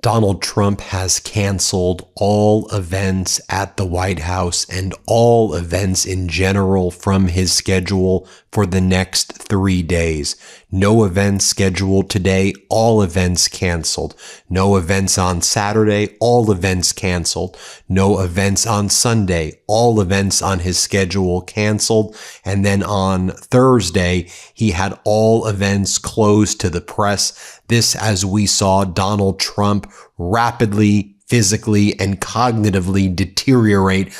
Donald Trump has canceled all events at the White House and all events in general from his schedule for the next 3 days. No events scheduled today, all events canceled. No events on Saturday, all events canceled. No events on Sunday, all events on his schedule canceled. And then on Thursday, he had all events closed to the press. This, as we saw Donald Trump rapidly, physically, and cognitively deteriorate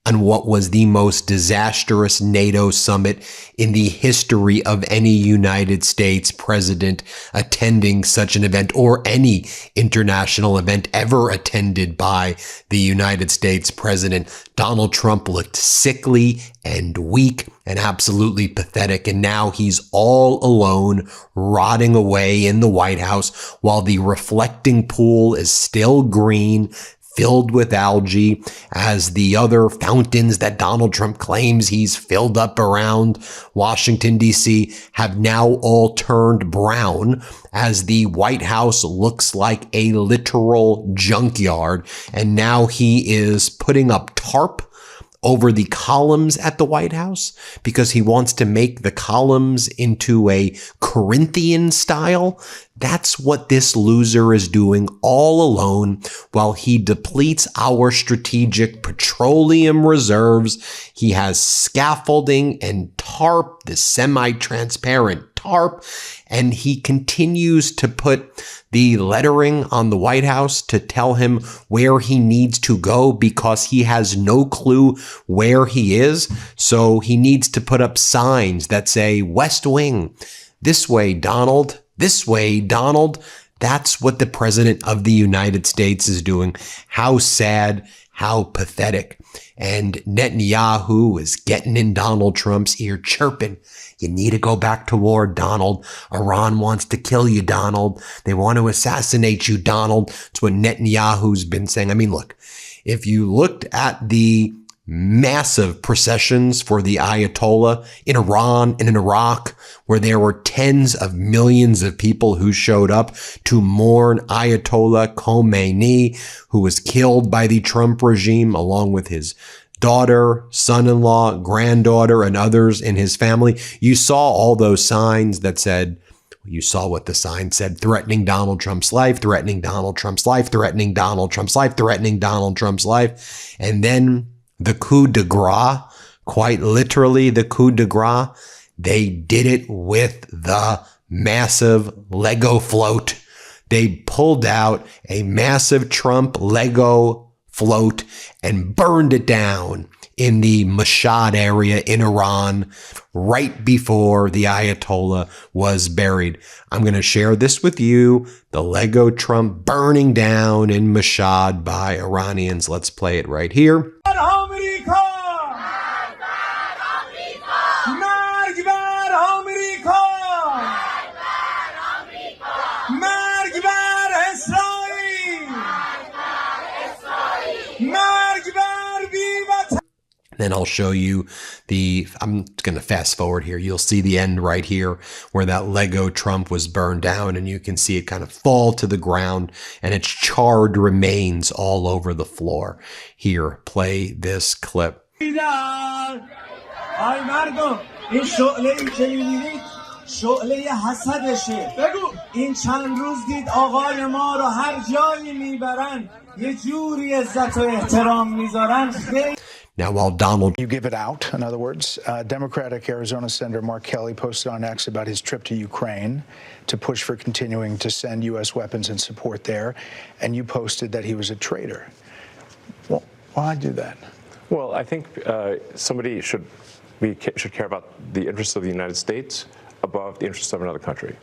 on what was the most disastrous NATO summit in the history of any United States president attending such an event, or any international event ever attended by the United States president. Donald Trump looked sickly and weak and absolutely pathetic, and now he's all alone, rotting away in the White House while the reflecting pool is still green, filled with algae, as the other fountains that Donald Trump claims he's filled up around Washington, D.C. have now all turned brown, as the White House looks like a literal junkyard. And now he is putting up tarp over the columns at the White House because he wants to make the columns into a Corinthian style. That's what this loser is doing all alone while he depletes our strategic petroleum reserves. He has scaffolding and tarp, the semi-transparent tarp, and he continues to put the lettering on the White House to tell him where he needs to go because he has no clue where he is. So he needs to put up signs that say, West Wing, this way, Donald. This way, Donald. That's what the president of the United States is doing. How sad, how pathetic. And Netanyahu is getting in Donald Trump's ear, chirping, you need to go back to war, Donald. Iran wants to kill you, Donald. They want to assassinate you, Donald. It's what Netanyahu's been saying. I mean, look, if you looked at the massive processions for the Ayatollah in Iran and in Iraq, where there were tens of millions of people who showed up to mourn Ayatollah Khomeini, who was killed by the Trump regime, along with his daughter, son-in-law, granddaughter, and others in his family. You saw all those signs that said, you saw what the sign said, threatening Donald Trump's life, threatening Donald Trump's life, threatening Donald Trump's life, threatening Donald Trump's life. And then the coup de grace, quite literally the coup de grace, they did it with the massive Lego float. They pulled out a massive Trump Lego float and burned it down in the Mashhad area in Iran right before the Ayatollah was buried. I'm going to share this with you, the Lego Trump burning down in Mashhad by Iranians. Let's play it right here. Then I'll show you I'm going to fast forward here. You'll see the end right here where that Lego Trump was burned down, and you can see it kind of fall to the ground and its charred remains all over the floor. Here, play this clip. شعله حسدشه این چند روز دید آقای ما رو هر جایی میبرن یه جوری عزت و احترام میذارن. Now, while Donald... You give it out, in other words. Democratic Arizona Senator Mark Kelly posted on X about his trip to Ukraine to push for continuing to send U.S. weapons and support there, and you posted that he was a traitor. Well, why do that? Well, I think somebody should care about the interests of the United States above the interests of another country.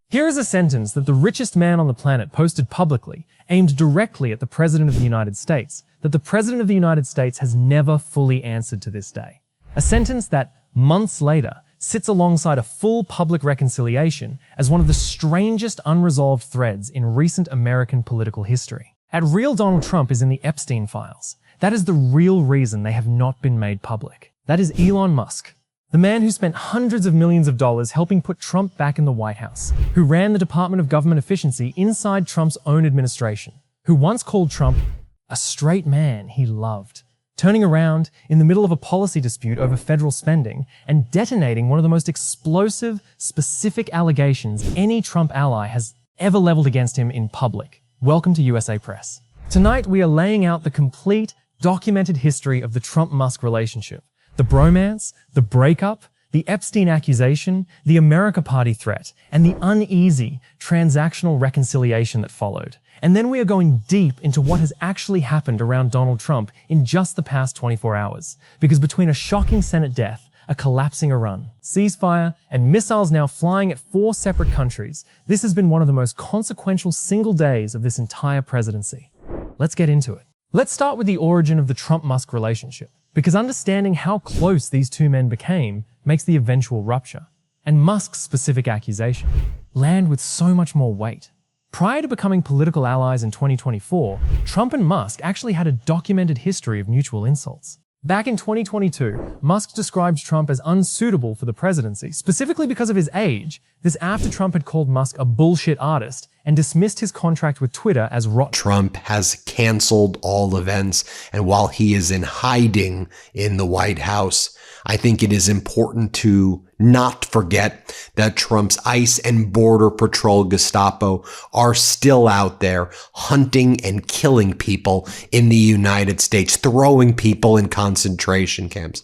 Here is a sentence that the richest man on the planet posted publicly, aimed directly at the President of the United States, that the President of the United States has never fully answered to this day. A sentence that, months later, sits alongside a full public reconciliation as one of the strangest unresolved threads in recent American political history. At real Donald Trump is in the Epstein files. That is the real reason they have not been made public. That is Elon Musk, the man who spent hundreds of millions of dollars helping put Trump back in the White House, who ran the Department of Government Efficiency inside Trump's own administration, who once called Trump a straight man he loved, turning around in the middle of a policy dispute over federal spending and detonating one of the most explosive, specific allegations any Trump ally has ever leveled against him in public. Welcome to USA Press. Tonight, we are laying out the complete, documented history of the Trump-Musk relationship, the bromance, the breakup, the Epstein accusation, the America Party threat, and the uneasy transactional reconciliation that followed. And then we are going deep into what has actually happened around Donald Trump in just the past 24 hours. Because between a shocking Senate death, a collapsing Iran, ceasefire, and missiles now flying at 4 separate countries, this has been one of the most consequential single days of this entire presidency. Let's get into it. Let's start with the origin of the Trump-Musk relationship, because understanding how close these two men became makes the eventual rupture, and Musk's specific accusation, land with so much more weight. Prior to becoming political allies in 2024, Trump and Musk actually had a documented history of mutual insults. Back in 2022, Musk described Trump as unsuitable for the presidency, specifically because of his age. This after Trump had called Musk a bullshit artist and dismissed his contract with Twitter as rotten. Trump has canceled all events, and while he is in hiding in the White House, I think it is important to not forget that Trump's ICE and Border Patrol Gestapo are still out there hunting and killing people in the United States, throwing people in concentration camps.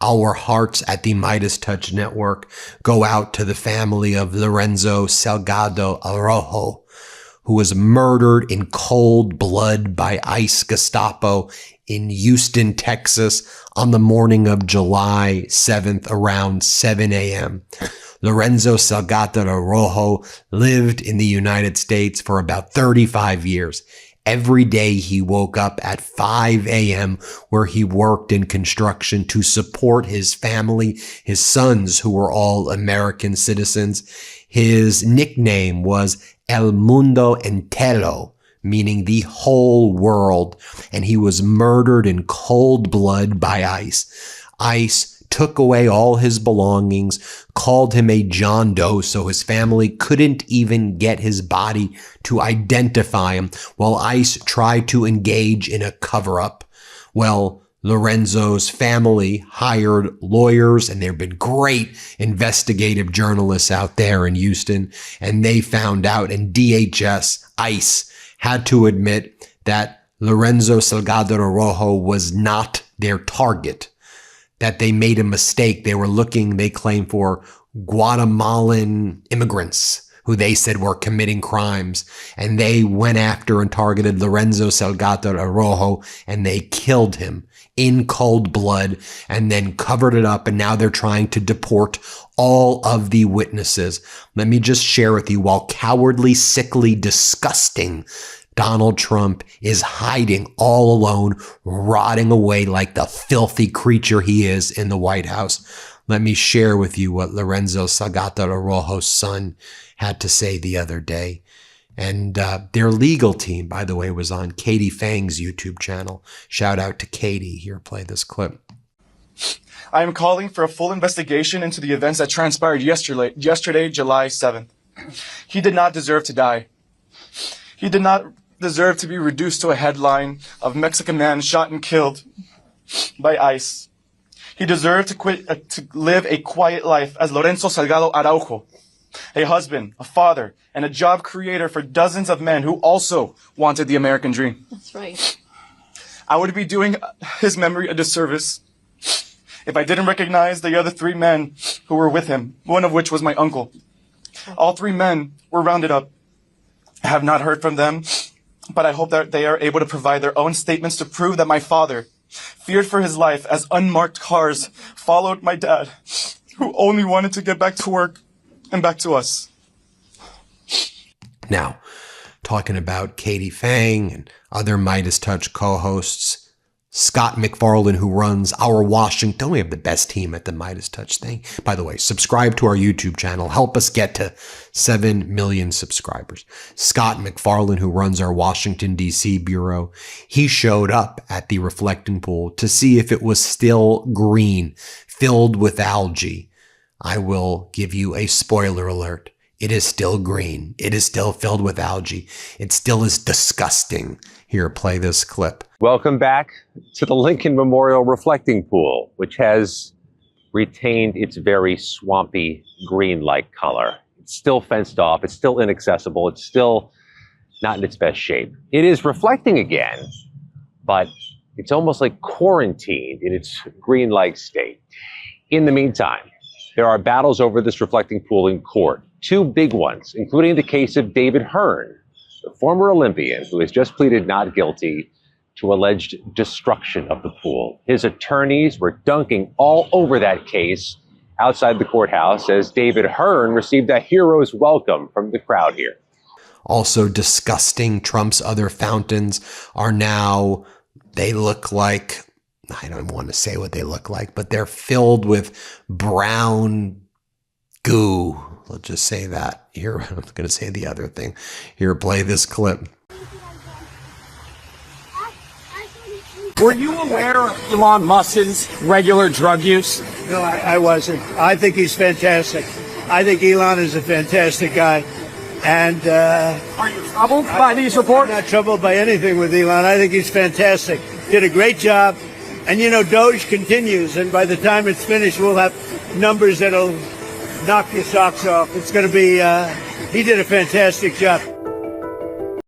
Our hearts at the Midas Touch Network go out to the family of Lorenzo Salgado Araujo, who was murdered in cold blood by ICE Gestapo in Houston, Texas on the morning of July 7th around 7 a.m. Lorenzo Salgado Araujo lived in the United States for about 35 years. Every day he woke up at 5 a.m. where he worked in construction to support his family, his sons who were all American citizens. His nickname was El Mundo Entero, meaning the whole world, and he was murdered in cold blood by ICE. ICE took away all his belongings, called him a John Doe, so his family couldn't even get his body to identify him, while ICE tried to engage in a cover-up. Well, Lorenzo's family hired lawyers, and there have been great investigative journalists out there in Houston, and they found out, and DHS, ICE, had to admit that Lorenzo Salgado Araujo was not their target, that they made a mistake. They were looking, they claim, for Guatemalan immigrants who they said were committing crimes. And they went after and targeted Lorenzo Salgado Araujo, and they killed him in cold blood and then covered it up. And now they're trying to deport all of the witnesses. Let me just share with you, while cowardly, sickly, disgusting, Donald Trump is hiding all alone, rotting away like the filthy creature he is in the White House. Let me share with you what Lorenzo Salgado Araujo's son had to say the other day. And their legal team, by the way, was on Katie Fang's YouTube channel. Shout out to Katie. Here, play this clip. I am calling for a full investigation into the events that transpired yesterday, July 7th. He did not deserve to die. He did not deserve to be reduced to a headline of Mexican man shot and killed by ICE. He deserved to live a quiet life as Lorenzo Salgado Araujo, a husband, a father, and a job creator for dozens of men who also wanted the American dream. That's right. I would be doing his memory a disservice if I didn't recognize the other 3 men who were with him, one of which was my uncle. All 3 men were rounded up. I have not heard from them, but I hope that they are able to provide their own statements to prove that my father feared for his life as unmarked cars followed my dad, who only wanted to get back to work and back to us. Now, talking about Katie Fang and other Midas Touch co-hosts, Scott McFarlane, who runs our Washington. We have the best team at the Midas Touch thing. By the way, subscribe to our YouTube channel. Help us get to 7 million subscribers. Scott McFarlane, who runs our Washington, D.C. bureau, he showed up at the reflecting pool to see if it was still green, filled with algae. I will give you a spoiler alert. It is still green. It is still filled with algae. It still is disgusting. Here, play this clip. Welcome back to the Lincoln Memorial Reflecting Pool, which has retained its very swampy green-like color. It's still fenced off. It's still inaccessible. It's still not in its best shape. It is reflecting again, but it's almost like quarantined in its green-like state. In the meantime, there are battles over this reflecting pool in court. Two big ones, including the case of David Hearn, the former Olympian who has just pleaded not guilty to alleged destruction of the pool. His attorneys were dunking all over that case outside the courthouse as David Hearn received a hero's welcome from the crowd here. Also disgusting. Trump's other fountains are now, they look like, I don't want to say what they look like, but they're filled with brown goo. Let's just say that. Here, I'm going to say the other thing. Here, play this clip. Were you aware of Elon Musk's regular drug use? No, I wasn't. I think he's fantastic. I think Elon is a fantastic guy. And Are you troubled by these reports? I'm not troubled by anything with Elon. I think he's fantastic. Did a great job. And, you know, Doge continues. And by the time it's finished, we'll have numbers that'll knock your socks off. It's going to be, he did a fantastic job.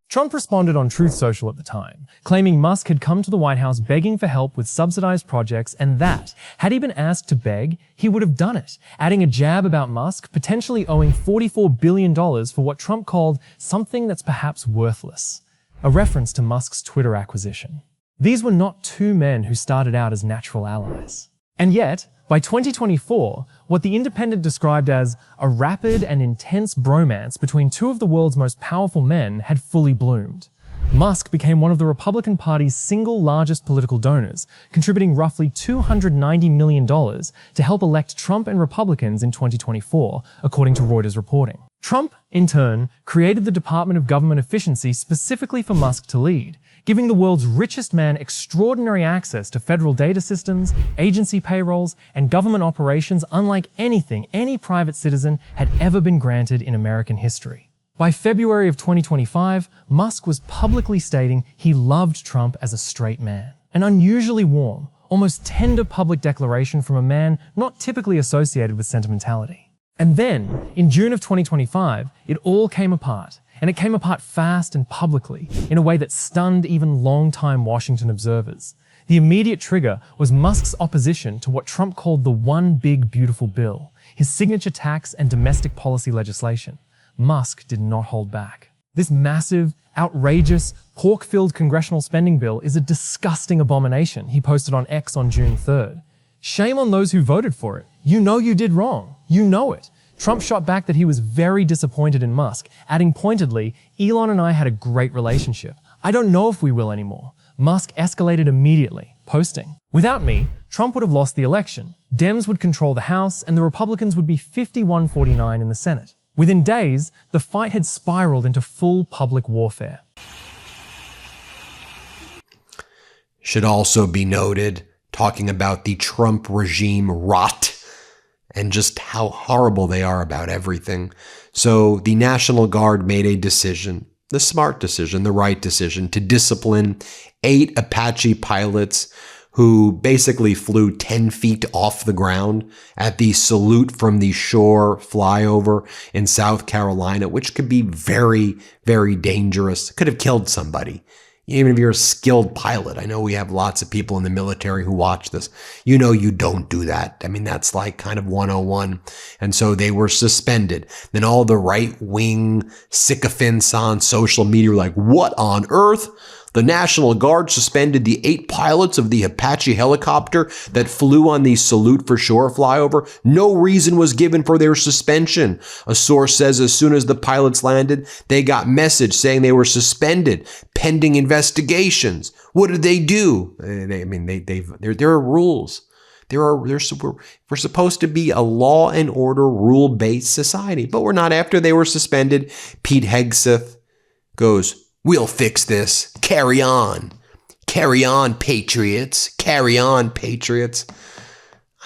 Trump responded on Truth Social at the time, claiming Musk had come to the White House begging for help with subsidized projects and that, had he been asked to beg, he would have done it, adding a jab about Musk potentially owing $44 billion for what Trump called something that's perhaps worthless, a reference to Musk's Twitter acquisition. These were not two men who started out as natural allies. And yet, by 2024, what The Independent described as a rapid and intense bromance between two of the world's most powerful men had fully bloomed. Musk became one of the Republican Party's single largest political donors, contributing roughly $290 million to help elect Trump and Republicans in 2024, according to Reuters reporting. Trump, in turn, created the Department of Government Efficiency specifically for Musk to lead, giving the world's richest man extraordinary access to federal data systems, agency payrolls, and government operations unlike anything any private citizen had ever been granted in American history. By February of 2025, Musk was publicly stating he loved Trump as a straight man. An unusually warm, almost tender public declaration from a man not typically associated with sentimentality. And then, in June of 2025, it all came apart. And it came apart fast and publicly, in a way that stunned even long-time Washington observers. The immediate trigger was Musk's opposition to what Trump called the One Big Beautiful Bill, his signature tax and domestic policy legislation. Musk did not hold back. This massive, outrageous, pork-filled congressional spending bill is a disgusting abomination, he posted on X on June 3rd. Shame on those who voted for it. You know you did wrong. You know it. Trump shot back that he was very disappointed in Musk, adding pointedly, Elon and I had a great relationship. I don't know if we will anymore. Musk escalated immediately, posting, "Without me, Trump would have lost the election. Dems would control the House and the Republicans would be 51-49 in the Senate." Within days, the fight had spiraled into full public warfare. Should also be noted, talking about the Trump regime rot and just how horrible they are about everything. So the National Guard made a decision, the smart decision, the right decision, to discipline 8 Apache pilots who basically flew 10 feet off the ground at the Salute from the Shore flyover in South Carolina, which could be very, very dangerous. Could have killed somebody. Even if you're a skilled pilot, I know we have lots of people in the military who watch this. You know you don't do that. I mean, that's like kind of 101. And so they were suspended. Then all the right-wing sycophants on social media were like, what on earth? The National Guard suspended the 8 pilots of the Apache helicopter that flew on the Salute for Shore flyover. No reason was given for their suspension. A source says as soon as the pilots landed, they got message saying they were suspended pending investigations. What did they do? There are rules. We're supposed to be a law and order rule-based society, but we're not. After they were suspended, Pete Hegseth goes, "We'll fix this. Carry on. Carry on, patriots. Carry on, patriots."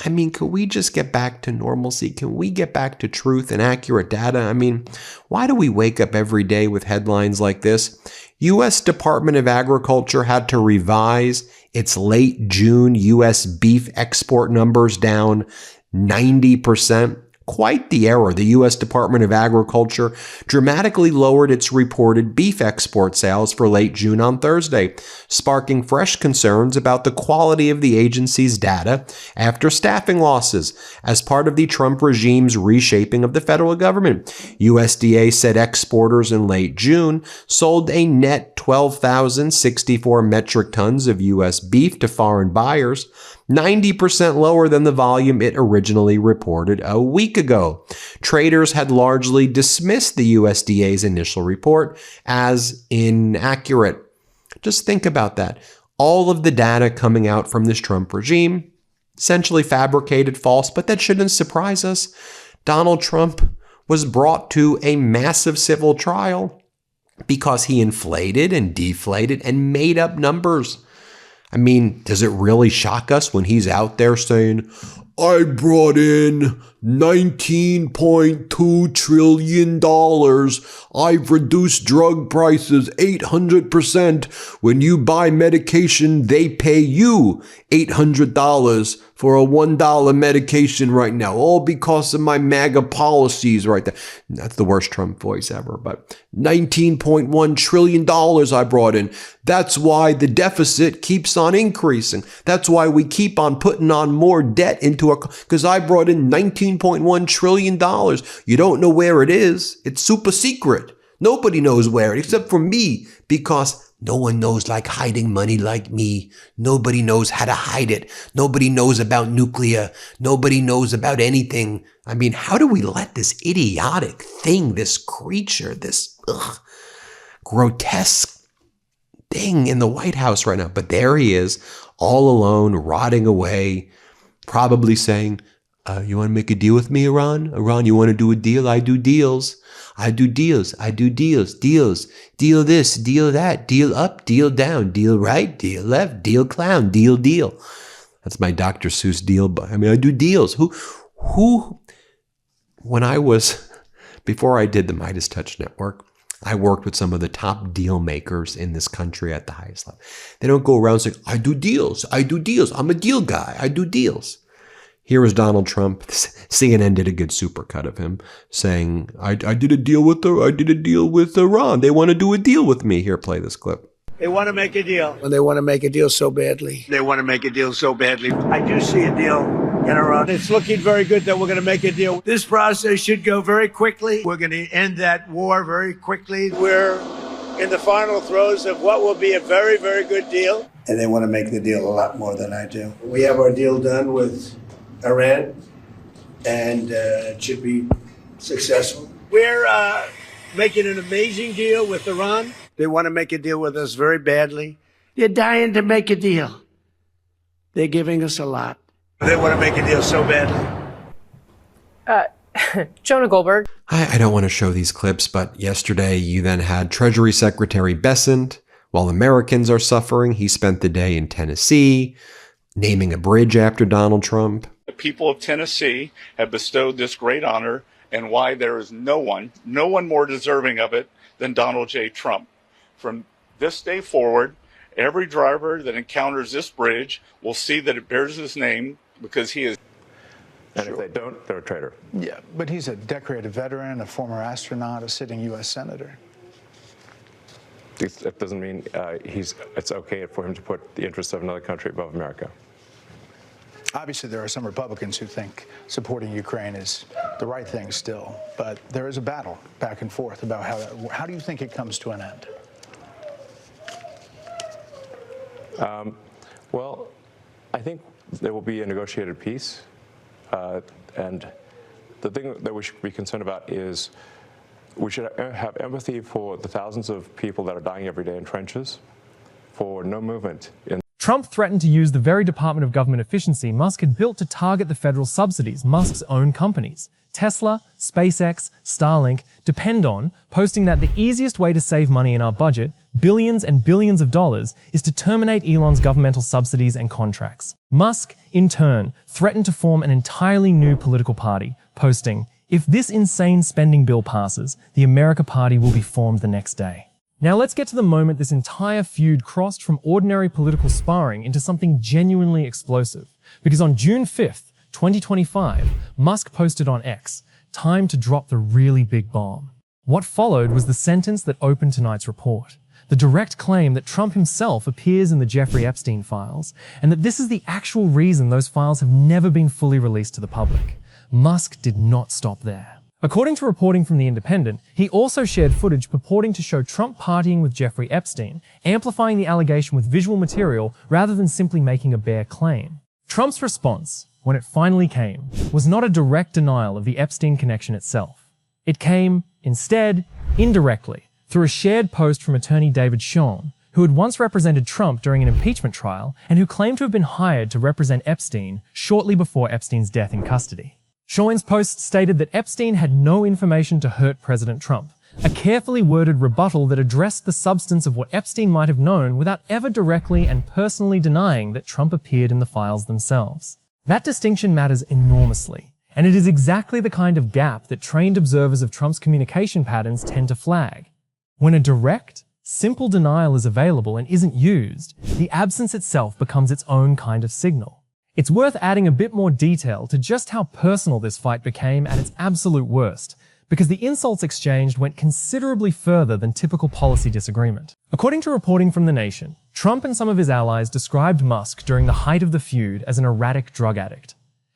I mean, could we just get back to normalcy? Can we get back to truth and accurate data? I mean, why do we wake up every day with headlines like this? U.S. Department of Agriculture had to revise its late June U.S. beef export numbers down 90%. Quite the error. The U.S. Department of Agriculture dramatically lowered its reported beef export sales for late June on Thursday, sparking fresh concerns about the quality of the agency's data after staffing losses as part of the Trump regime's reshaping of the federal government. USDA said exporters in late June sold a net 12,064 metric tons of U.S. beef to foreign buyers, 90% lower than the volume it originally reported a week ago. Traders had largely dismissed the USDA's initial report as inaccurate. Just think about that. All of the data coming out from this Trump regime, essentially fabricated, false, but that shouldn't surprise us. Donald Trump was brought to a massive civil trial because he inflated and deflated and made up numbers. I mean, does it really shock us when he's out there saying, I brought in $19.2 trillion. I've reduced drug prices 800%. When you buy medication, they pay you $800 for a $1 medication right now, all because of my MAGA policies right there. That's the worst Trump voice ever, but $19.1 trillion I brought in. That's why the deficit keeps on increasing. That's why we keep on putting on more debt into because I brought in $19.1 trillion. You don't know where it is. It's super secret. Nobody knows where it is except for me, because no one knows like hiding money like me. Nobody knows how to hide it. Nobody knows about nuclear. Nobody knows about anything. I mean, how do we let this idiotic thing, this creature, this grotesque thing in the White House right now? But there he is, all alone, rotting away, probably saying, you want to make a deal with me, Iran? Iran, you want to do a deal? I do deals. I do deals. I do deals. Deals. Deal this, deal that, deal up, deal down, deal right, deal left, deal clown, deal. That's my Dr. Seuss deal. But I mean, I do deals. Before I did the Midas Touch Network, I worked with some of the top deal makers in this country at the highest level. They don't go around saying, I do deals. I do deals. I'm a deal guy. I do deals. Here was Donald Trump. CNN did a good supercut of him saying, I did a deal with Iran. They want to do a deal with me. Here, play this clip. They want to make a deal. And they want to make a deal so badly. They want to make a deal so badly. I do see a deal in Iran. It's looking very good that we're going to make a deal. This process should go very quickly. We're going to end that war very quickly. We're in the final throes of what will be a very, very good deal. And they want to make the deal a lot more than I do. We have our deal done with Iran, and it should be successful. We're making an amazing deal with Iran. They want to make a deal with us very badly. They're dying to make a deal. They're giving us a lot. They want to make a deal so badly. Jonah Goldberg. I don't want to show these clips, but yesterday you then had Treasury Secretary Bessent. While Americans are suffering, he spent the day in Tennessee, naming a bridge after Donald Trump. The people of Tennessee have bestowed this great honor, and why there is no one more deserving of it than Donald J. Trump. From this day forward, every driver that encounters this bridge will see that it bears his name because he is. And if they don't, they're a traitor. Yeah, but he's a decorated veteran, a former astronaut, a sitting U.S. senator. It doesn't mean it's okay for him to put the interests of another country above America. Obviously, there are some Republicans who think supporting Ukraine is the right thing still, but there is a battle back and forth about how do you think it comes to an end? Well, I think there will be a negotiated peace, and the thing that we should be concerned about is we should have empathy for the thousands of people that are dying every day in trenches, for no movement in. Trump threatened to use the very Department of Government Efficiency Musk had built to target the federal subsidies Musk's own companies, Tesla, SpaceX, Starlink depend on posting that the easiest way to save money in our budget, billions and billions of dollars, is to terminate Elon's governmental subsidies and contracts. Musk, in turn, threatened to form an entirely new political party, posting, "If this insane spending bill passes, the America Party will be formed the next day." Now let's get to the moment this entire feud crossed from ordinary political sparring into something genuinely explosive. Because on June 5th, 2025, Musk posted on X, "Time to drop the really big bomb." What followed was the sentence that opened tonight's report. The direct claim that Trump himself appears in the Jeffrey Epstein files, and that this is the actual reason those files have never been fully released to the public. Musk did not stop there. According to reporting from The Independent, he also shared footage purporting to show Trump partying with Jeffrey Epstein, amplifying the allegation with visual material rather than simply making a bare claim. Trump's response, when it finally came, was not a direct denial of the Epstein connection itself. It came, instead, indirectly, through a shared post from attorney David Schoen, who had once represented Trump during an impeachment trial and who claimed to have been hired to represent Epstein shortly before Epstein's death in custody. Schoen's post stated that Epstein had no information to hurt President Trump, a carefully worded rebuttal that addressed the substance of what Epstein might have known without ever directly and personally denying that Trump appeared in the files themselves. That distinction matters enormously, and it is exactly the kind of gap that trained observers of Trump's communication patterns tend to flag. When a direct, simple denial is available and isn't used, the absence itself becomes its own kind of signal. It's worth adding a bit more detail to just how personal this fight became at its absolute worst, because the insults exchanged went considerably further than typical policy disagreement. According to reporting from The Nation, Trump and some of his allies described Musk during the height of the feud as an erratic drug addict.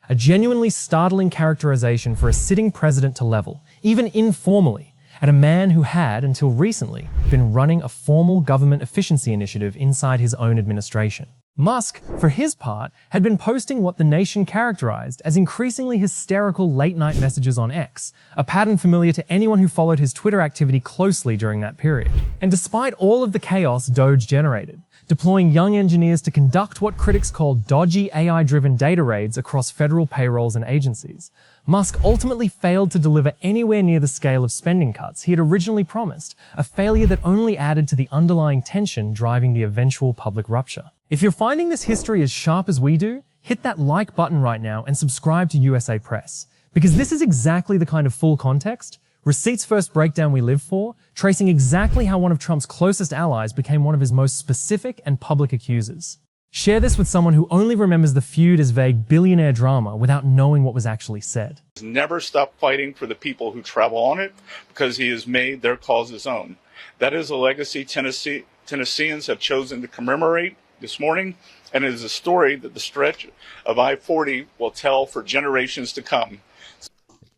A genuinely startling characterization for a sitting president to level, even informally, at a man who had, until recently, been running a formal government efficiency initiative inside his own administration. Musk, for his part, had been posting what The Nation characterized as increasingly hysterical late-night messages on X, a pattern familiar to anyone who followed his Twitter activity closely during that period. And despite all of the chaos Doge generated, deploying young engineers to conduct what critics call dodgy AI-driven data raids across federal payrolls and agencies, Musk ultimately failed to deliver anywhere near the scale of spending cuts he had originally promised, a failure that only added to the underlying tension driving the eventual public rupture. If you're finding this history as sharp as we do, hit that like button right now and subscribe to USA Press, because this is exactly the kind of full context, receipts-first breakdown we live for, tracing exactly how one of Trump's closest allies became one of his most specific and public accusers. Share this with someone who only remembers the feud as vague billionaire drama without knowing what was actually said. He's never stopped fighting for the people who travel on it because he has made their cause his own. That is a legacy Tennesseans have chosen to commemorate this morning, and it is a story that the stretch of I-40 will tell for generations to come.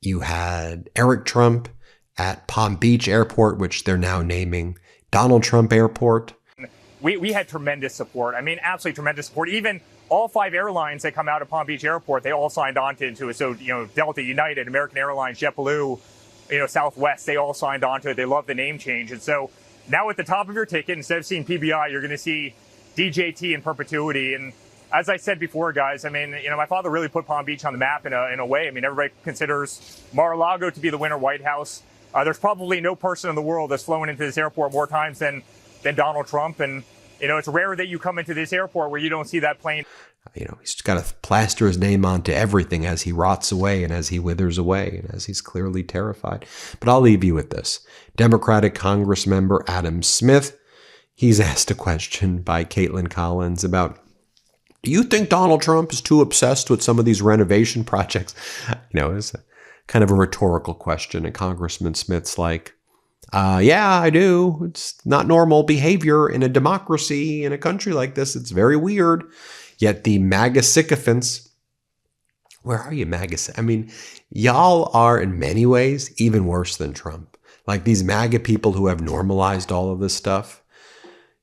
You had Eric Trump at Palm Beach Airport, which they're now naming Donald Trump Airport. We had tremendous support. I mean, absolutely tremendous support. Even all 5 airlines that come out of Palm Beach Airport, they all signed on to it. So, Delta, United, American Airlines, JetBlue, Southwest, they all signed on to it. They love the name change. And so now at the top of your ticket, instead of seeing PBI, you're going to see DJT in perpetuity. And as I said before, guys, I mean, my father really put Palm Beach on the map in a way. I mean, everybody considers Mar-a-Lago to be the winter White House. There's probably no person in the world that's flown into this airport more times than Donald Trump. And, it's rare that you come into this airport where you don't see that plane. He's got to plaster his name onto everything as he rots away and as he withers away and as he's clearly terrified. But I'll leave you with this. Democratic Congress member Adam Smith, he's asked a question by Caitlin Collins about, do you think Donald Trump is too obsessed with some of these renovation projects? It's a kind of a rhetorical question. And Congressman Smith's like, yeah, I do. It's not normal behavior in a democracy in a country like this. It's very weird. Yet the MAGA sycophants, where are you, MAGA? I mean, y'all are in many ways even worse than Trump. Like these MAGA people who have normalized all of this stuff.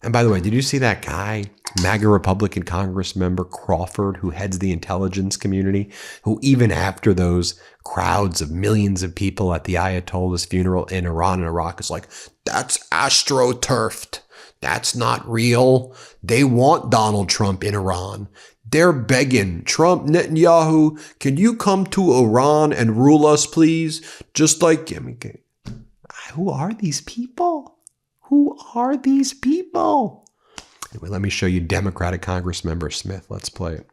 And by the way, did you see that guy, MAGA Republican Congress member Crawford, who heads the intelligence community, who even after those crowds of millions of people at the Ayatollah's funeral in Iran and Iraq is like, that's astroturfed. That's not real. They want Donald Trump in Iran. They're begging, Trump, Netanyahu, can you come to Iran and rule us, please? Just like, who are these people? Who are these people? Anyway, let me show you Democratic Congressmember Smith. Let's play it.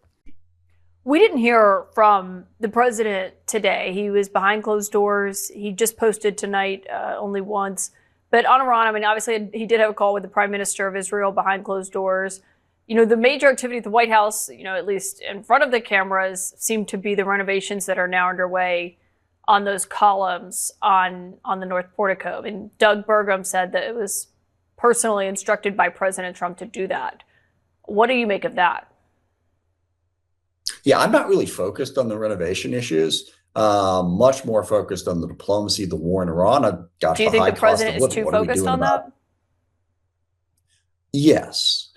We didn't hear from the president today. He was behind closed doors. He just posted tonight only once. But on Iran, I mean, obviously, he did have a call with the prime minister of Israel behind closed doors. You know, the major activity at the White House, you know, at least in front of the cameras, seem to be the renovations that are now underway on those columns on the North Portico. And Doug Burgum said that it was personally instructed by President Trump to do that. What do you make of that? Yeah, I'm not really focused on the renovation issues. Much more focused on the diplomacy, the war in Iran. Do you think the president is too focused on that? Yes,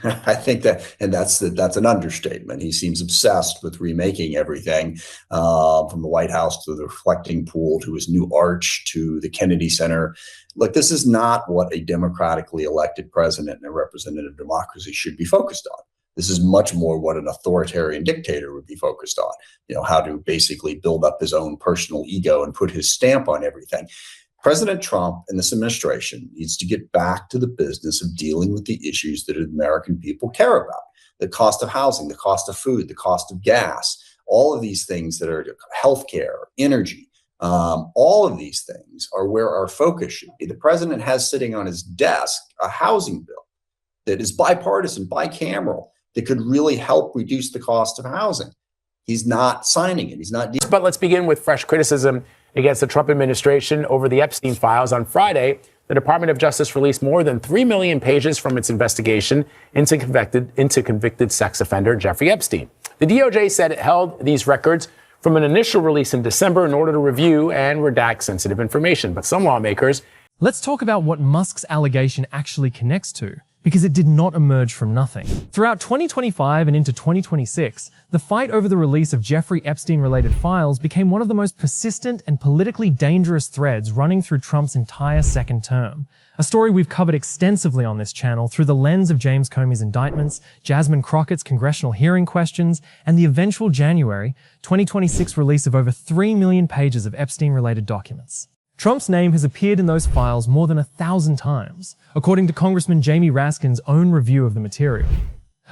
I think that, and that's an understatement. He seems obsessed with remaking everything, from the White House to the reflecting pool to his new arch to the Kennedy Center. Look, this is not what a democratically elected president in a representative democracy should be focused on. This is much more what an authoritarian dictator would be focused on. You know, how to basically build up his own personal ego and put his stamp on everything. President Trump and this administration needs to get back to the business of dealing with the issues that American people care about. The cost of housing, the cost of food, the cost of gas, all of these things that are healthcare, energy, all of these things are where our focus should be. The president has sitting on his desk a housing bill that is bipartisan, bicameral, that could really help reduce the cost of housing. He's not signing it. He's not. But let's begin with fresh criticism against the Trump administration over the Epstein files. On Friday, the Department of Justice released more than 3 million pages from its investigation into convicted sex offender Jeffrey Epstein. The DOJ said it held these records from an initial release in December in order to review and redact sensitive information. But some lawmakers... Let's talk about what Musk's allegation actually connects to, because it did not emerge from nothing. Throughout 2025 and into 2026, the fight over the release of Jeffrey Epstein-related files became one of the most persistent and politically dangerous threads running through Trump's entire second term. A story we've covered extensively on this channel through the lens of James Comey's indictments, Jasmine Crockett's congressional hearing questions, and the eventual January 2026 release of over 3 million pages of Epstein-related documents. Trump's name has appeared in those files more than 1,000 times, according to Congressman Jamie Raskin's own review of the material.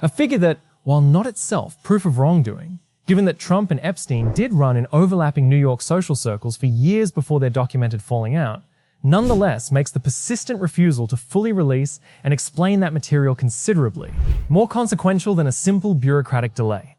A figure that, while not itself proof of wrongdoing, given that Trump and Epstein did run in overlapping New York social circles for years before their documented falling out, nonetheless makes the persistent refusal to fully release and explain that material considerably more consequential than a simple bureaucratic delay.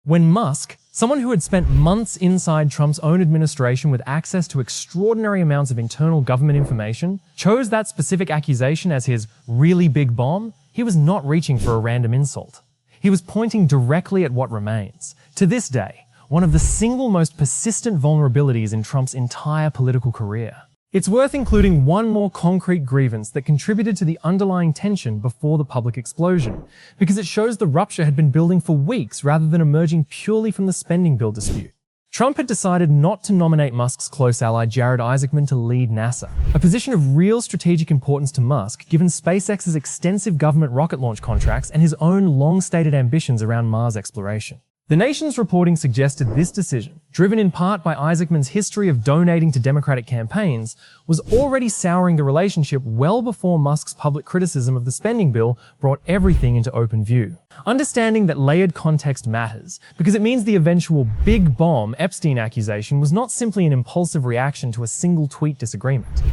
When Musk, someone who had spent months inside Trump's own administration with access to extraordinary amounts of internal government information, chose that specific accusation as his really big bomb, he was not reaching for a random insult. He was pointing directly at what remains, to this day, one of the single most persistent vulnerabilities in Trump's entire political career. It's worth including one more concrete grievance that contributed to the underlying tension before the public explosion, because it shows the rupture had been building for weeks rather than emerging purely from the spending bill dispute. Trump had decided not to nominate Musk's close ally Jared Isaacman to lead NASA, a position of real strategic importance to Musk given SpaceX's extensive government rocket launch contracts and his own long-stated ambitions around Mars exploration. The Nation's reporting suggested this decision, driven in part by Isaacman's history of donating to Democratic campaigns, was already souring the relationship well before Musk's public criticism of the spending bill brought everything into open view. Understanding that layered context matters, because it means the eventual big bomb Epstein accusation was not simply an impulsive reaction to a single tweet disagreement.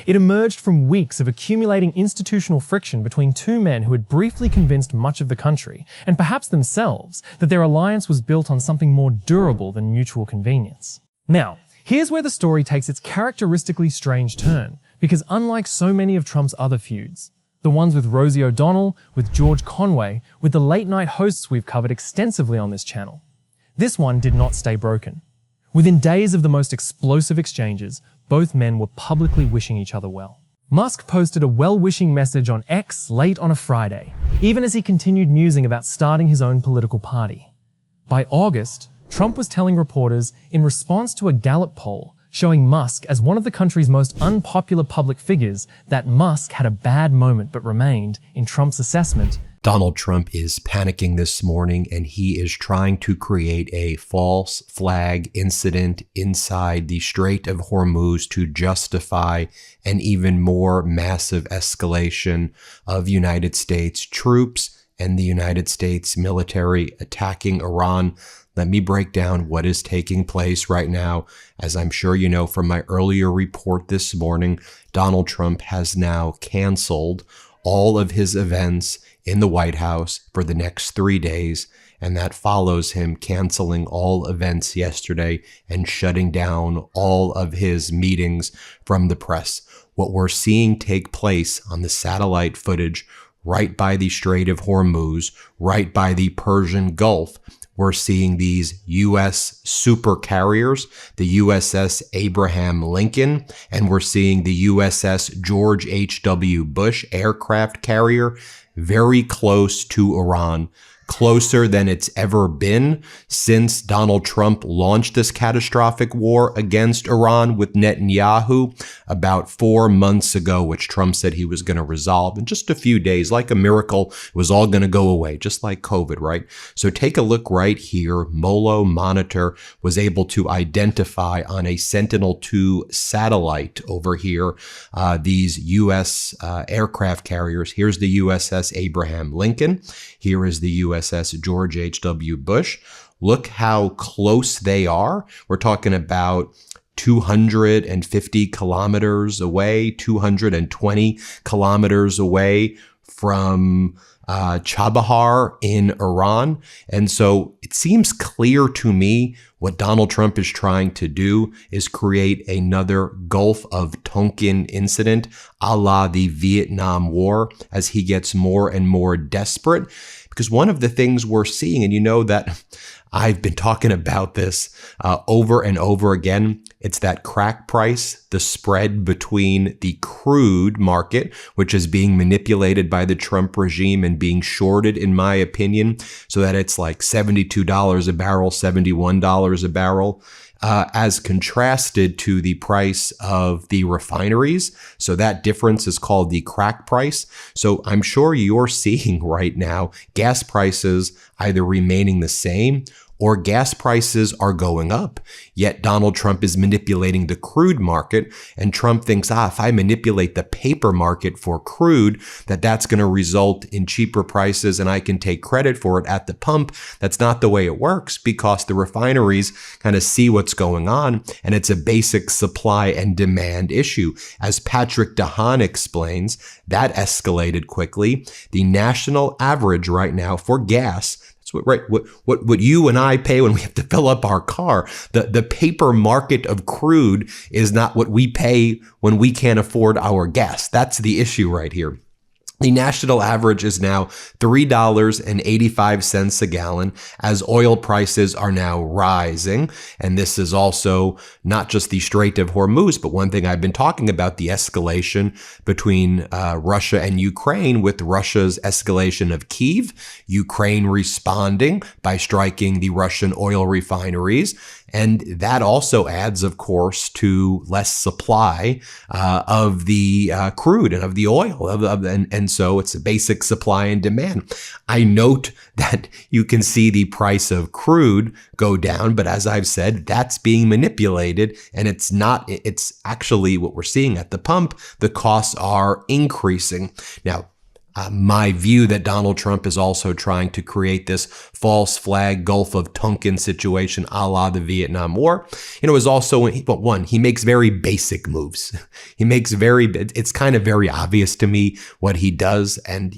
It emerged from weeks of accumulating institutional friction between two men who had briefly convinced much of the country, and perhaps themselves, that their alliance was built on something more durable than mutual convenience. Now, here's where the story takes its characteristically strange turn, because unlike so many of Trump's other feuds, the ones with Rosie O'Donnell, with George Conway, with the late-night hosts we've covered extensively on this channel, this one did not stay broken. Within days of the most explosive exchanges, both men were publicly wishing each other well. Musk posted a well-wishing message on X late on a Friday, even as he continued musing about starting his own political party. By August, Trump was telling reporters, in response to a Gallup poll showing Musk as one of the country's most unpopular public figures, that Musk had a bad moment but remained, in Trump's assessment, Donald Trump is panicking this morning, and he is trying to create a false flag incident inside the Strait of Hormuz to justify an even more massive escalation of United States troops and the United States military attacking Iran. Let me break down what is taking place right now. As I'm sure you know from my earlier report this morning, Donald Trump has now canceled all of his events in the White House for the next 3 days, and that follows him canceling all events yesterday and shutting down all of his meetings from the press. What we're seeing take place on the satellite footage right by the Strait of Hormuz, right by the Persian Gulf, we're seeing these U.S. super carriers, the USS Abraham Lincoln, and we're seeing the USS George H.W. Bush aircraft carrier very close to Iran, closer than it's ever been since Donald Trump launched this catastrophic war against Iran with Netanyahu about 4 months ago, which Trump said he was going to resolve in just a few days. Like a miracle, it was all going to go away, just like COVID, right? So take a look right here. Molo Monitor was able to identify on a Sentinel-2 satellite over here these U.S. Aircraft carriers. Here's the USS Abraham Lincoln. Here is the USS George H.W. Bush. Look how close they are. We're talking about 250 kilometers away, 220 kilometers away from Chabahar in Iran. And so it seems clear to me what Donald Trump is trying to do is create another Gulf of Tonkin incident, a la the Vietnam War, as he gets more and more desperate. Because one of the things we're seeing, and you know that I've been talking about this over and over again, it's that crack price, the spread between the crude market, which is being manipulated by the Trump regime and being shorted, in my opinion, so that it's like $72 a barrel, $71 a barrel, as contrasted to the price of the refineries. So that difference is called the crack price. So I'm sure you're seeing right now gas prices either remaining the same or gas prices are going up. Yet Donald Trump is manipulating the crude market, and Trump thinks, if I manipulate the paper market for crude, that's going to result in cheaper prices and I can take credit for it at the pump. That's not the way it works, because the refineries kind of see what's going on, and it's a basic supply and demand issue. As Patrick DeHaan explains, that escalated quickly. The national average right now for gas, what you and I pay when we have to fill up our car. The paper market of crude is not what we pay when we can't afford our gas. That's the issue right here. The national average is now $3.85 a gallon as oil prices are now rising. And this is also not just the Strait of Hormuz, but one thing I've been talking about, the escalation between Russia and Ukraine, with Russia's escalation of Kyiv, Ukraine responding by striking the Russian oil refineries. And that also adds, of course, to less supply of the crude and of the oil. And so it's a basic supply and demand. I note that you can see the price of crude go down, but as I've said, that's being manipulated, and it's actually what we're seeing at the pump. The costs are increasing. Now, my view that Donald Trump is also trying to create this false flag Gulf of Tonkin situation a la the Vietnam War, is also, one, he makes very basic moves. It's kind of very obvious to me what he does. And,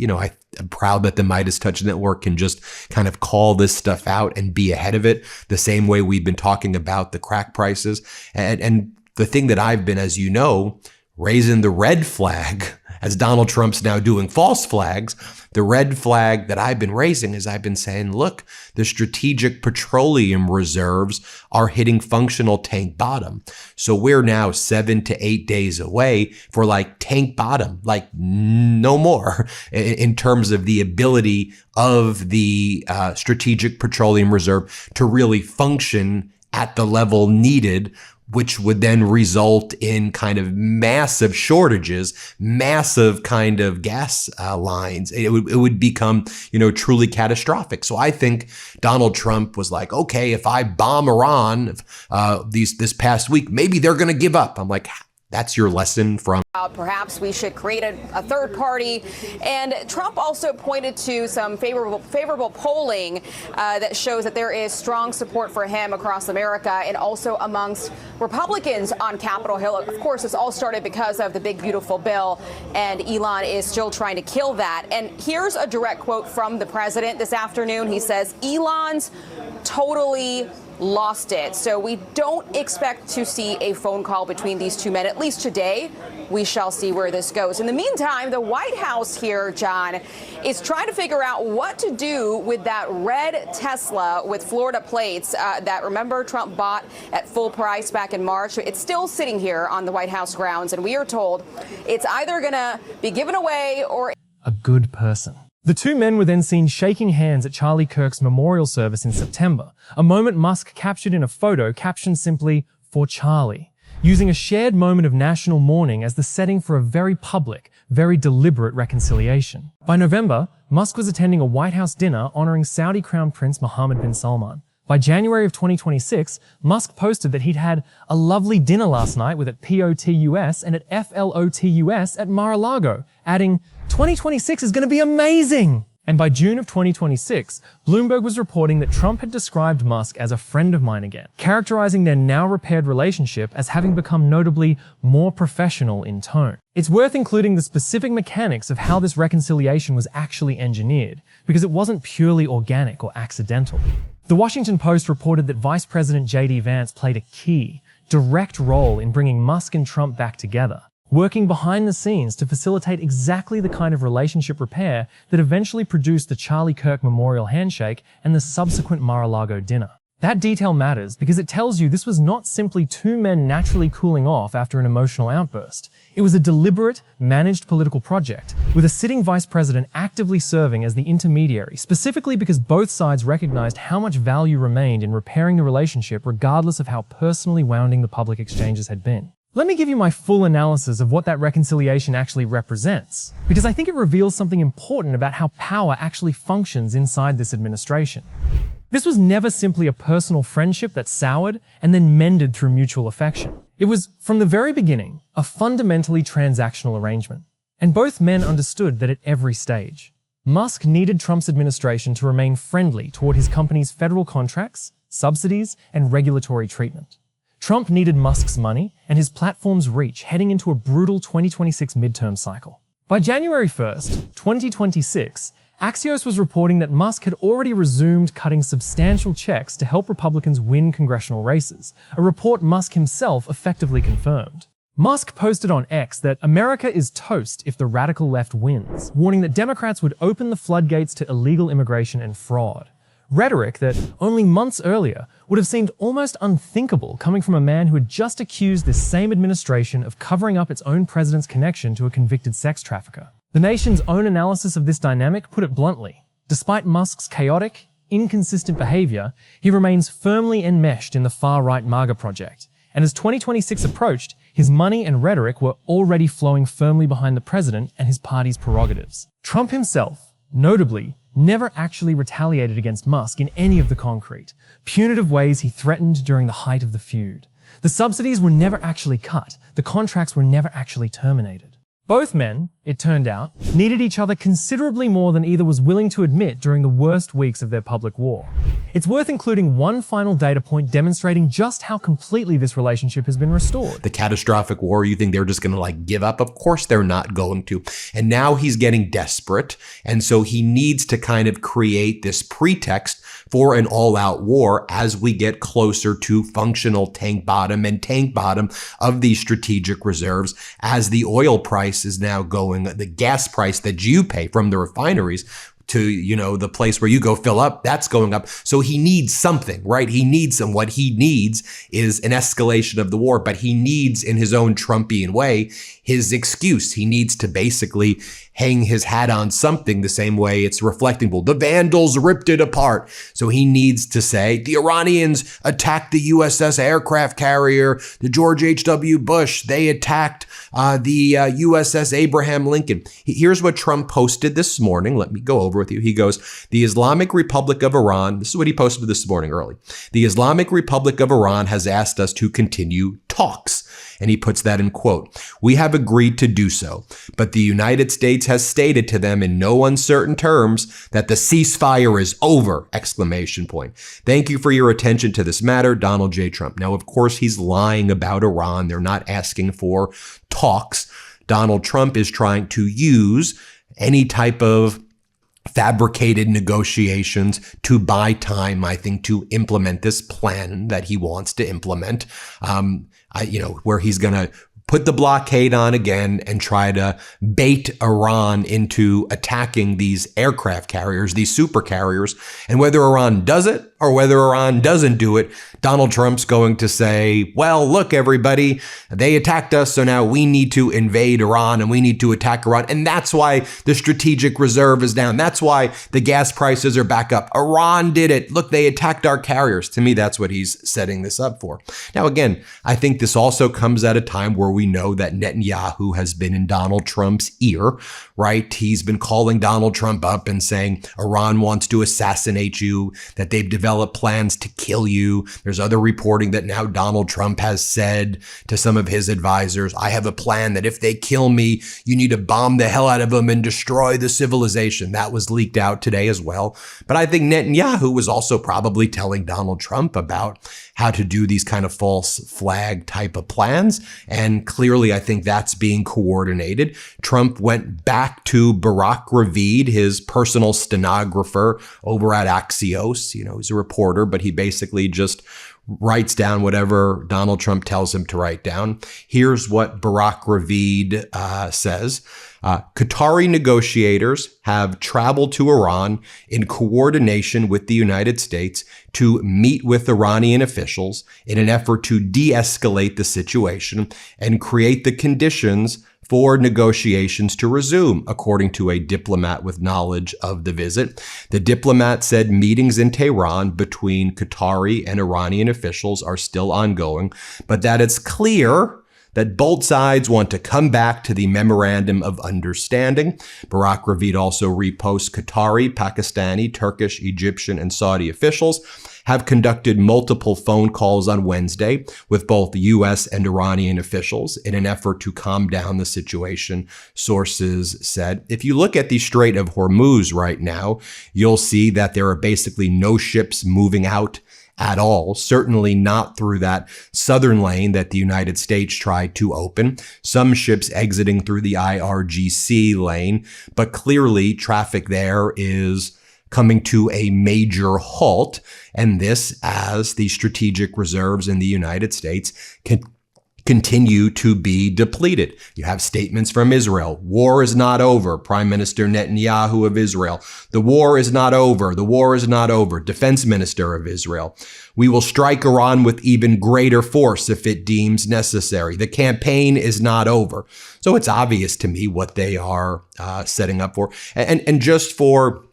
I'm proud that the Midas Touch Network can just kind of call this stuff out and be ahead of it, the same way we've been talking about the crack prices. And the thing that I've been, as you know, raising the red flag, as Donald Trump's now doing false flags, the red flag that I've been raising is I've been saying, look, the strategic petroleum reserves are hitting functional tank bottom. So we're now 7 to 8 days away for tank bottom, no more in terms of the ability of the strategic petroleum reserve to really function at the level needed which would then result in kind of massive shortages, massive kind of gas lines. It would become, truly catastrophic. So I think Donald Trump was like, okay, if I bomb Iran this past week, maybe they're going to give up. I'm like, that's your lesson from. Perhaps we should create a third party. And Trump also pointed to some favorable polling that shows that there is strong support for him across America and also amongst Republicans on Capitol Hill. Of course, this all started because of the big, beautiful bill, and Elon is still trying to kill that. And here's a direct quote from the president this afternoon. He says, Elon's totally lost it. So we don't expect to see a phone call between these two men, at least today. We shall see where this goes. In the meantime, the White House here, John, is trying to figure out what to do with that red Tesla with Florida plates that, remember, Trump bought at full price back in March. It's still sitting here on the White House grounds, and we are told it's either going to be given away or... A good person. The two men were then seen shaking hands at Charlie Kirk's memorial service in September, a moment Musk captured in a photo captioned simply, "For Charlie," using a shared moment of national mourning as the setting for a very public, very deliberate reconciliation. By November, Musk was attending a White House dinner honoring Saudi Crown Prince Mohammed bin Salman. By January of 2026, Musk posted that he'd had a lovely dinner last night with at POTUS and at FLOTUS at Mar-a-Lago, adding, 2026 is going to be amazing! And by June of 2026, Bloomberg was reporting that Trump had described Musk as a friend of mine again, characterizing their now repaired relationship as having become notably more professional in tone. It's worth including the specific mechanics of how this reconciliation was actually engineered, because it wasn't purely organic or accidental. The Washington Post reported that Vice President J.D. Vance played a key, direct role in bringing Musk and Trump back together, working behind the scenes to facilitate exactly the kind of relationship repair that eventually produced the Charlie Kirk Memorial handshake and the subsequent Mar-a-Lago dinner. That detail matters because it tells you this was not simply two men naturally cooling off after an emotional outburst. It was a deliberate, managed political project, with a sitting vice president actively serving as the intermediary, specifically because both sides recognized how much value remained in repairing the relationship regardless of how personally wounding the public exchanges had been. Let me give you my full analysis of what that reconciliation actually represents, because I think it reveals something important about how power actually functions inside this administration. This was never simply a personal friendship that soured and then mended through mutual affection. It was, from the very beginning, a fundamentally transactional arrangement. And both men understood that at every stage. Musk needed Trump's administration to remain friendly toward his company's federal contracts, subsidies, and regulatory treatment. Trump needed Musk's money and his platform's reach heading into a brutal 2026 midterm cycle. By January 1st, 2026, Axios was reporting that Musk had already resumed cutting substantial checks to help Republicans win congressional races, a report Musk himself effectively confirmed. Musk posted on X that America is toast if the radical left wins, warning that Democrats would open the floodgates to illegal immigration and fraud. Rhetoric that, only months earlier, would have seemed almost unthinkable coming from a man who had just accused this same administration of covering up its own president's connection to a convicted sex trafficker. The nation's own analysis of this dynamic put it bluntly. Despite Musk's chaotic, inconsistent behavior, he remains firmly enmeshed in the far-right MAGA project. And as 2026 approached, his money and rhetoric were already flowing firmly behind the president and his party's prerogatives. Trump himself, notably, never actually retaliated against Musk in any of the concrete, punitive ways he threatened during the height of the feud. The subsidies were never actually cut. The contracts were never actually terminated. Both men, it turned out, needed each other considerably more than either was willing to admit during the worst weeks of their public war. It's worth including one final data point demonstrating just how completely this relationship has been restored. The catastrophic war, you think they're just going to give up? Of course they're not going to. And now he's getting desperate. And so he needs to kind of create this pretext for an all-out war as we get closer to functional tank bottom of these strategic reserves, as the oil price is now going, the gas price that you pay from the refineries to, the place where you go fill up, that's going up. So he needs something, right? What he needs is an escalation of the war, but he needs, in his own Trumpian way, his excuse. He needs to basically hang his hat on something the same way it's reflecting. Well, the Vandals ripped it apart. So he needs to say the Iranians attacked the USS aircraft carrier, the George H.W. Bush. They attacked the USS Abraham Lincoln. Here's what Trump posted this morning. Let me go over with you. He goes, the Islamic Republic of Iran, this is what he posted this morning early. The Islamic Republic of Iran has asked us to continue talks. And he puts that in quote. We have agreed to do so, but the United States has stated to them in no uncertain terms that the ceasefire is over, exclamation point. Thank you for your attention to this matter, Donald J. Trump. Now, of course, he's lying about Iran. They're not asking for talks. Donald Trump is trying to use any type of fabricated negotiations to buy time, I think, to implement this plan that he wants to implement, where he's going to put the blockade on again and try to bait Iran into attacking these aircraft carriers, these super carriers. And whether Iran does it or whether Iran doesn't do it, Donald Trump's going to say, well, look, everybody, they attacked us, so now we need to invade Iran and we need to attack Iran. And that's why the strategic reserve is down. That's why the gas prices are back up. Iran did it. Look, they attacked our carriers. To me, that's what he's setting this up for. Now, again, I think this also comes at a time where we know that Netanyahu has been in Donald Trump's ear, right? He's been calling Donald Trump up and saying Iran wants to assassinate you, that they've developed plans to kill you. There's other reporting that now Donald Trump has said to some of his advisors, I have a plan that if they kill me, you need to bomb the hell out of them and destroy the civilization. That was leaked out today as well. But I think Netanyahu was also probably telling Donald Trump about how to do these kind of false flag type of plans. And clearly, I think that's being coordinated. Trump went back to Barack Ravid, his personal stenographer over at Axios. He's a reporter, but he basically just writes down whatever Donald Trump tells him to write down. Here's what Barack Ravid says. Qatari negotiators have traveled to Iran in coordination with the United States to meet with Iranian officials in an effort to de-escalate the situation and create the conditions for negotiations to resume, according to a diplomat with knowledge of the visit. The diplomat said meetings in Tehran between Qatari and Iranian officials are still ongoing, but that it's clear that both sides want to come back to the Memorandum of Understanding. Barack Ravid also reposts Qatari, Pakistani, Turkish, Egyptian, and Saudi officials have conducted multiple phone calls on Wednesday with both U.S. and Iranian officials in an effort to calm down the situation, sources said. If you look at the Strait of Hormuz right now, you'll see that there are basically no ships moving out at all, certainly not through that southern lane that the United States tried to open. Some ships exiting through the IRGC lane, but clearly traffic there is coming to a major halt, and this as the strategic reserves in the United States continue to be depleted. You have statements from Israel. War is not over. Prime Minister Netanyahu of Israel. The war is not over. The war is not over. Defense Minister of Israel. We will strike Iran with even greater force if it deems necessary. The campaign is not over. So it's obvious to me what they are setting up for. And just for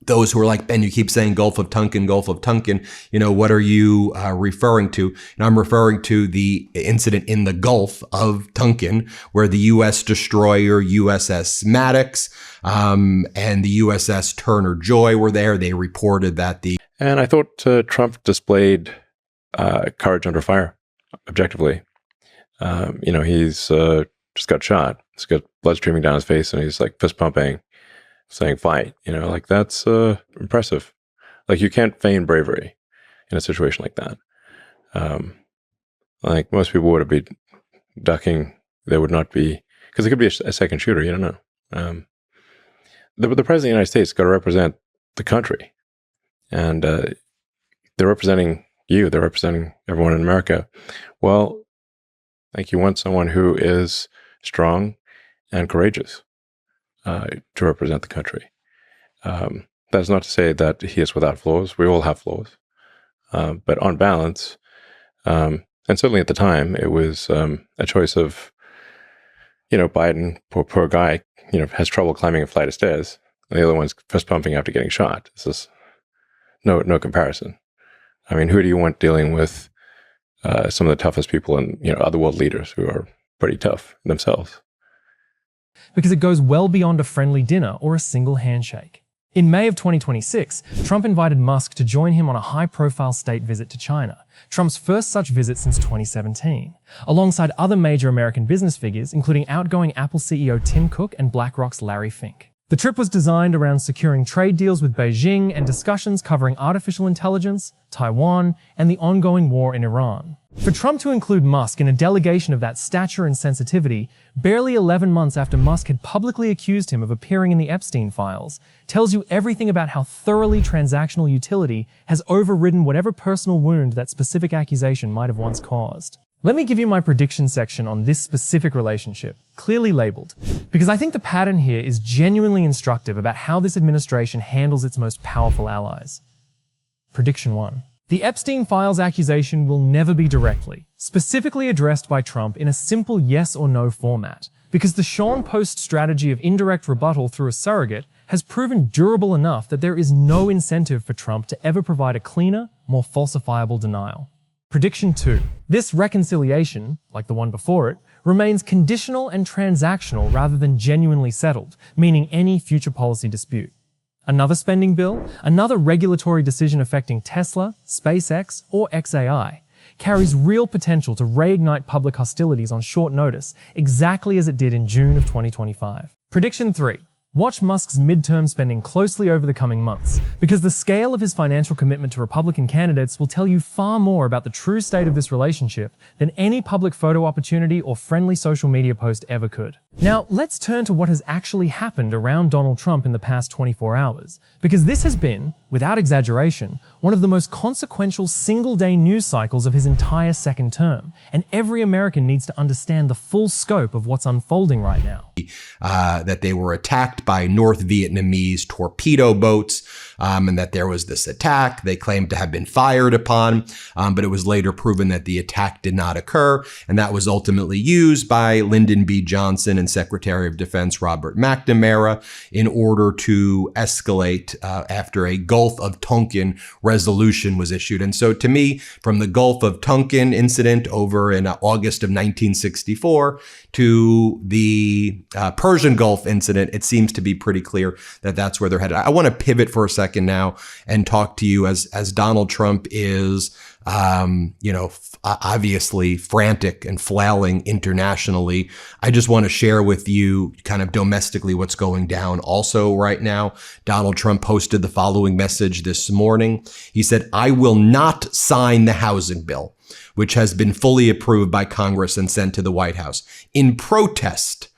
those who are like, Ben, you keep saying Gulf of Tonkin, what are you referring to? And I'm referring to the incident in the Gulf of Tonkin where the U.S. destroyer USS Maddox and the USS Turner Joy were there. They reported that And I thought Trump displayed courage under fire, objectively. He's just got shot. He's got blood streaming down his face and he's like fist pumping, saying fight, that's impressive. Like you can't feign bravery in a situation like that. Like most people would be ducking. They would not be, because it could be a second shooter. You don't know. The president of the United States got to represent the country, and they're representing you. They're representing everyone in America. Well, like you want someone who is strong and courageous to represent the country. That's not to say that he is without flaws. We all have flaws. But on balance, and certainly at the time, it was a choice of, Biden, poor guy, has trouble climbing a flight of stairs. And the other one's fist pumping after getting shot. This is no comparison. I mean, who do you want dealing with some of the toughest people and, other world leaders who are pretty tough themselves? Because it goes well beyond a friendly dinner or a single handshake. In May of 2026, Trump invited Musk to join him on a high-profile state visit to China, Trump's first such visit since 2017, alongside other major American business figures, including outgoing Apple CEO Tim Cook and BlackRock's Larry Fink. The trip was designed around securing trade deals with Beijing and discussions covering artificial intelligence, Taiwan, and the ongoing war in Iran. For Trump to include Musk in a delegation of that stature and sensitivity, barely 11 months after Musk had publicly accused him of appearing in the Epstein files, tells you everything about how thoroughly transactional utility has overridden whatever personal wound that specific accusation might have once caused. Let me give you my prediction section on this specific relationship, clearly labeled, because I think the pattern here is genuinely instructive about how this administration handles its most powerful allies. Prediction 1. The Epstein files accusation will never be directly, specifically addressed by Trump in a simple yes or no format, because the Sean Post strategy of indirect rebuttal through a surrogate has proven durable enough that there is no incentive for Trump to ever provide a cleaner, more falsifiable denial. Prediction 2. This reconciliation, like the one before it, remains conditional and transactional rather than genuinely settled, meaning any future policy dispute. Another spending bill, another regulatory decision affecting Tesla, SpaceX, or XAI carries real potential to reignite public hostilities on short notice, exactly as it did in June of 2025. Prediction 3. Watch Musk's midterm spending closely over the coming months, because the scale of his financial commitment to Republican candidates will tell you far more about the true state of this relationship than any public photo opportunity or friendly social media post ever could. Now, let's turn to what has actually happened around Donald Trump in the past 24 hours, because this has been, without exaggeration, one of the most consequential single-day news cycles of his entire second term, and every American needs to understand the full scope of what's unfolding right now. That they were attacked by North Vietnamese torpedo boats, and that there was this attack they claimed to have been fired upon, but it was later proven that the attack did not occur, and that was ultimately used by Lyndon B. Johnson and Secretary of Defense Robert McNamara in order to escalate after a Gulf of Tonkin resolution was issued. And so to me, from the Gulf of Tonkin incident over in August of 1964 to the Persian Gulf incident, it seems to be pretty clear that that's where they're headed. I want to pivot for a second now and talk to you as Donald Trump is, obviously frantic and flailing internationally. I just want to share with you kind of domestically what's going down also right now. Donald Trump posted the following message this morning. He said, "I will not sign the housing bill, which has been fully approved by Congress and sent to the White House, in protest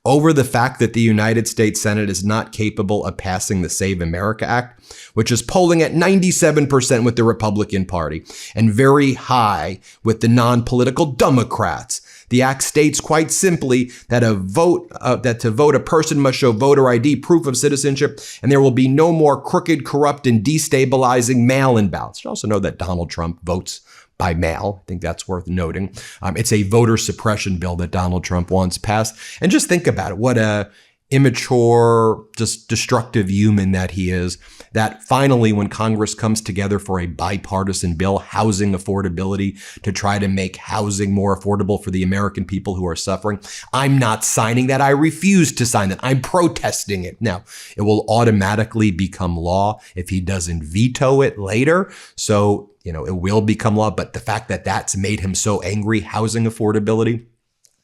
over the fact that the United States Senate is not capable of passing the Save America Act, which is polling at 97% with the Republican Party and very high with the non-political Democrats. The act states quite simply that to vote, a person must show voter ID, proof of citizenship, and there will be no more crooked, corrupt, and destabilizing mail-in ballots." You also know that Donald Trump votes by mail. I think that's worth noting. It's a voter suppression bill that Donald Trump wants passed. And just think about it. What a immature, just destructive human that he is, that finally when Congress comes together for a bipartisan bill, housing affordability, to try to make housing more affordable for the American people who are suffering, I'm not signing that. I refuse to sign that. I'm protesting it. Now, it will automatically become law if he doesn't veto it later. So, it will become law. But the fact that that's made him so angry, housing affordability.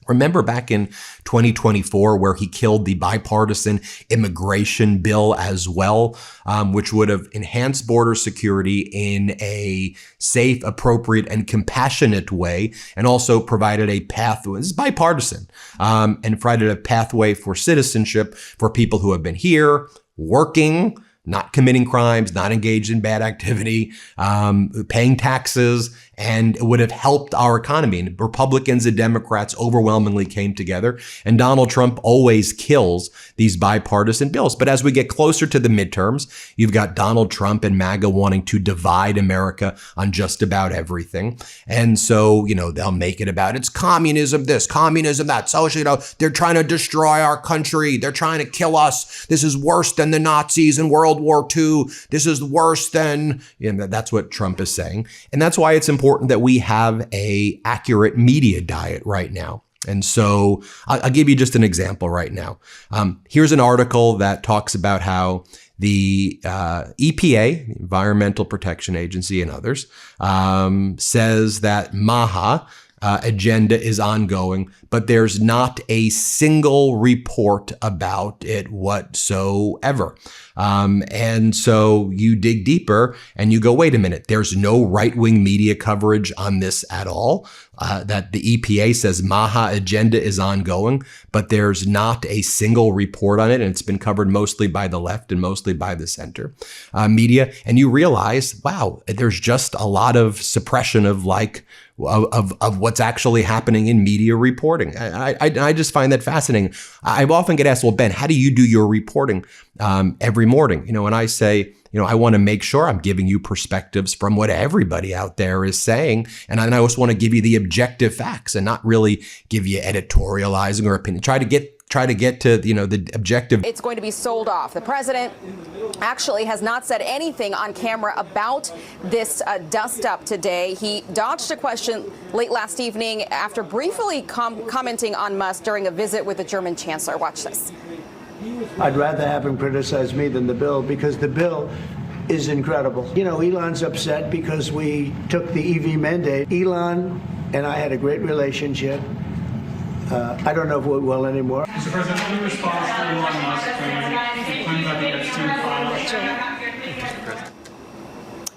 Remember back in 2024 where he killed the bipartisan immigration bill as well, which would have enhanced border security in a safe, appropriate, and compassionate way, and also provided a pathway. This is bipartisan, and provided a pathway for citizenship for people who have been here, working, not committing crimes, not engaged in bad activity, paying taxes, and it would have helped our economy. And Republicans and Democrats overwhelmingly came together, and Donald Trump always kills these bipartisan bills. But as we get closer to the midterms, you've got Donald Trump and MAGA wanting to divide America on just about everything. And so, they'll make it about it's communism this, communism that, social, they're trying to destroy our country. They're trying to kill us. This is worse than the Nazis in World War II. This is worse than, that's what Trump is saying. And that's why it's important that we have a accurate media diet right now. And so I'll give you just an example right now. Here's an article that talks about how the EPA, Environmental Protection Agency, and others, says that MAHA agenda is ongoing, but there's not a single report about it whatsoever. And so you dig deeper and you go, wait a minute, there's no right-wing media coverage on this at all. That the EPA says MAHA agenda is ongoing, but there's not a single report on it. And it's been covered mostly by the left and mostly by the center media. And you realize, wow, there's just a lot of suppression of what's actually happening in media reporting. I just find that fascinating. I often get asked, well, Ben, how do you do your reporting every morning? And I say, I want to make sure I'm giving you perspectives from what everybody out there is saying. And I also want to give you the objective facts and not really give you editorializing or opinion. Try to get to, the objective. It's going to be sold off. The president actually has not said anything on camera about this dust up today. He dodged a question late last evening after briefly commenting on Musk during a visit with the German chancellor. Watch this. I'd rather have him criticize me than the bill, because the bill is incredible. Elon's upset because we took the EV mandate. Elon and I had a great relationship. I don't know if we will anymore. Mr. President, any response to Elon Musk claiming about the Epstein files?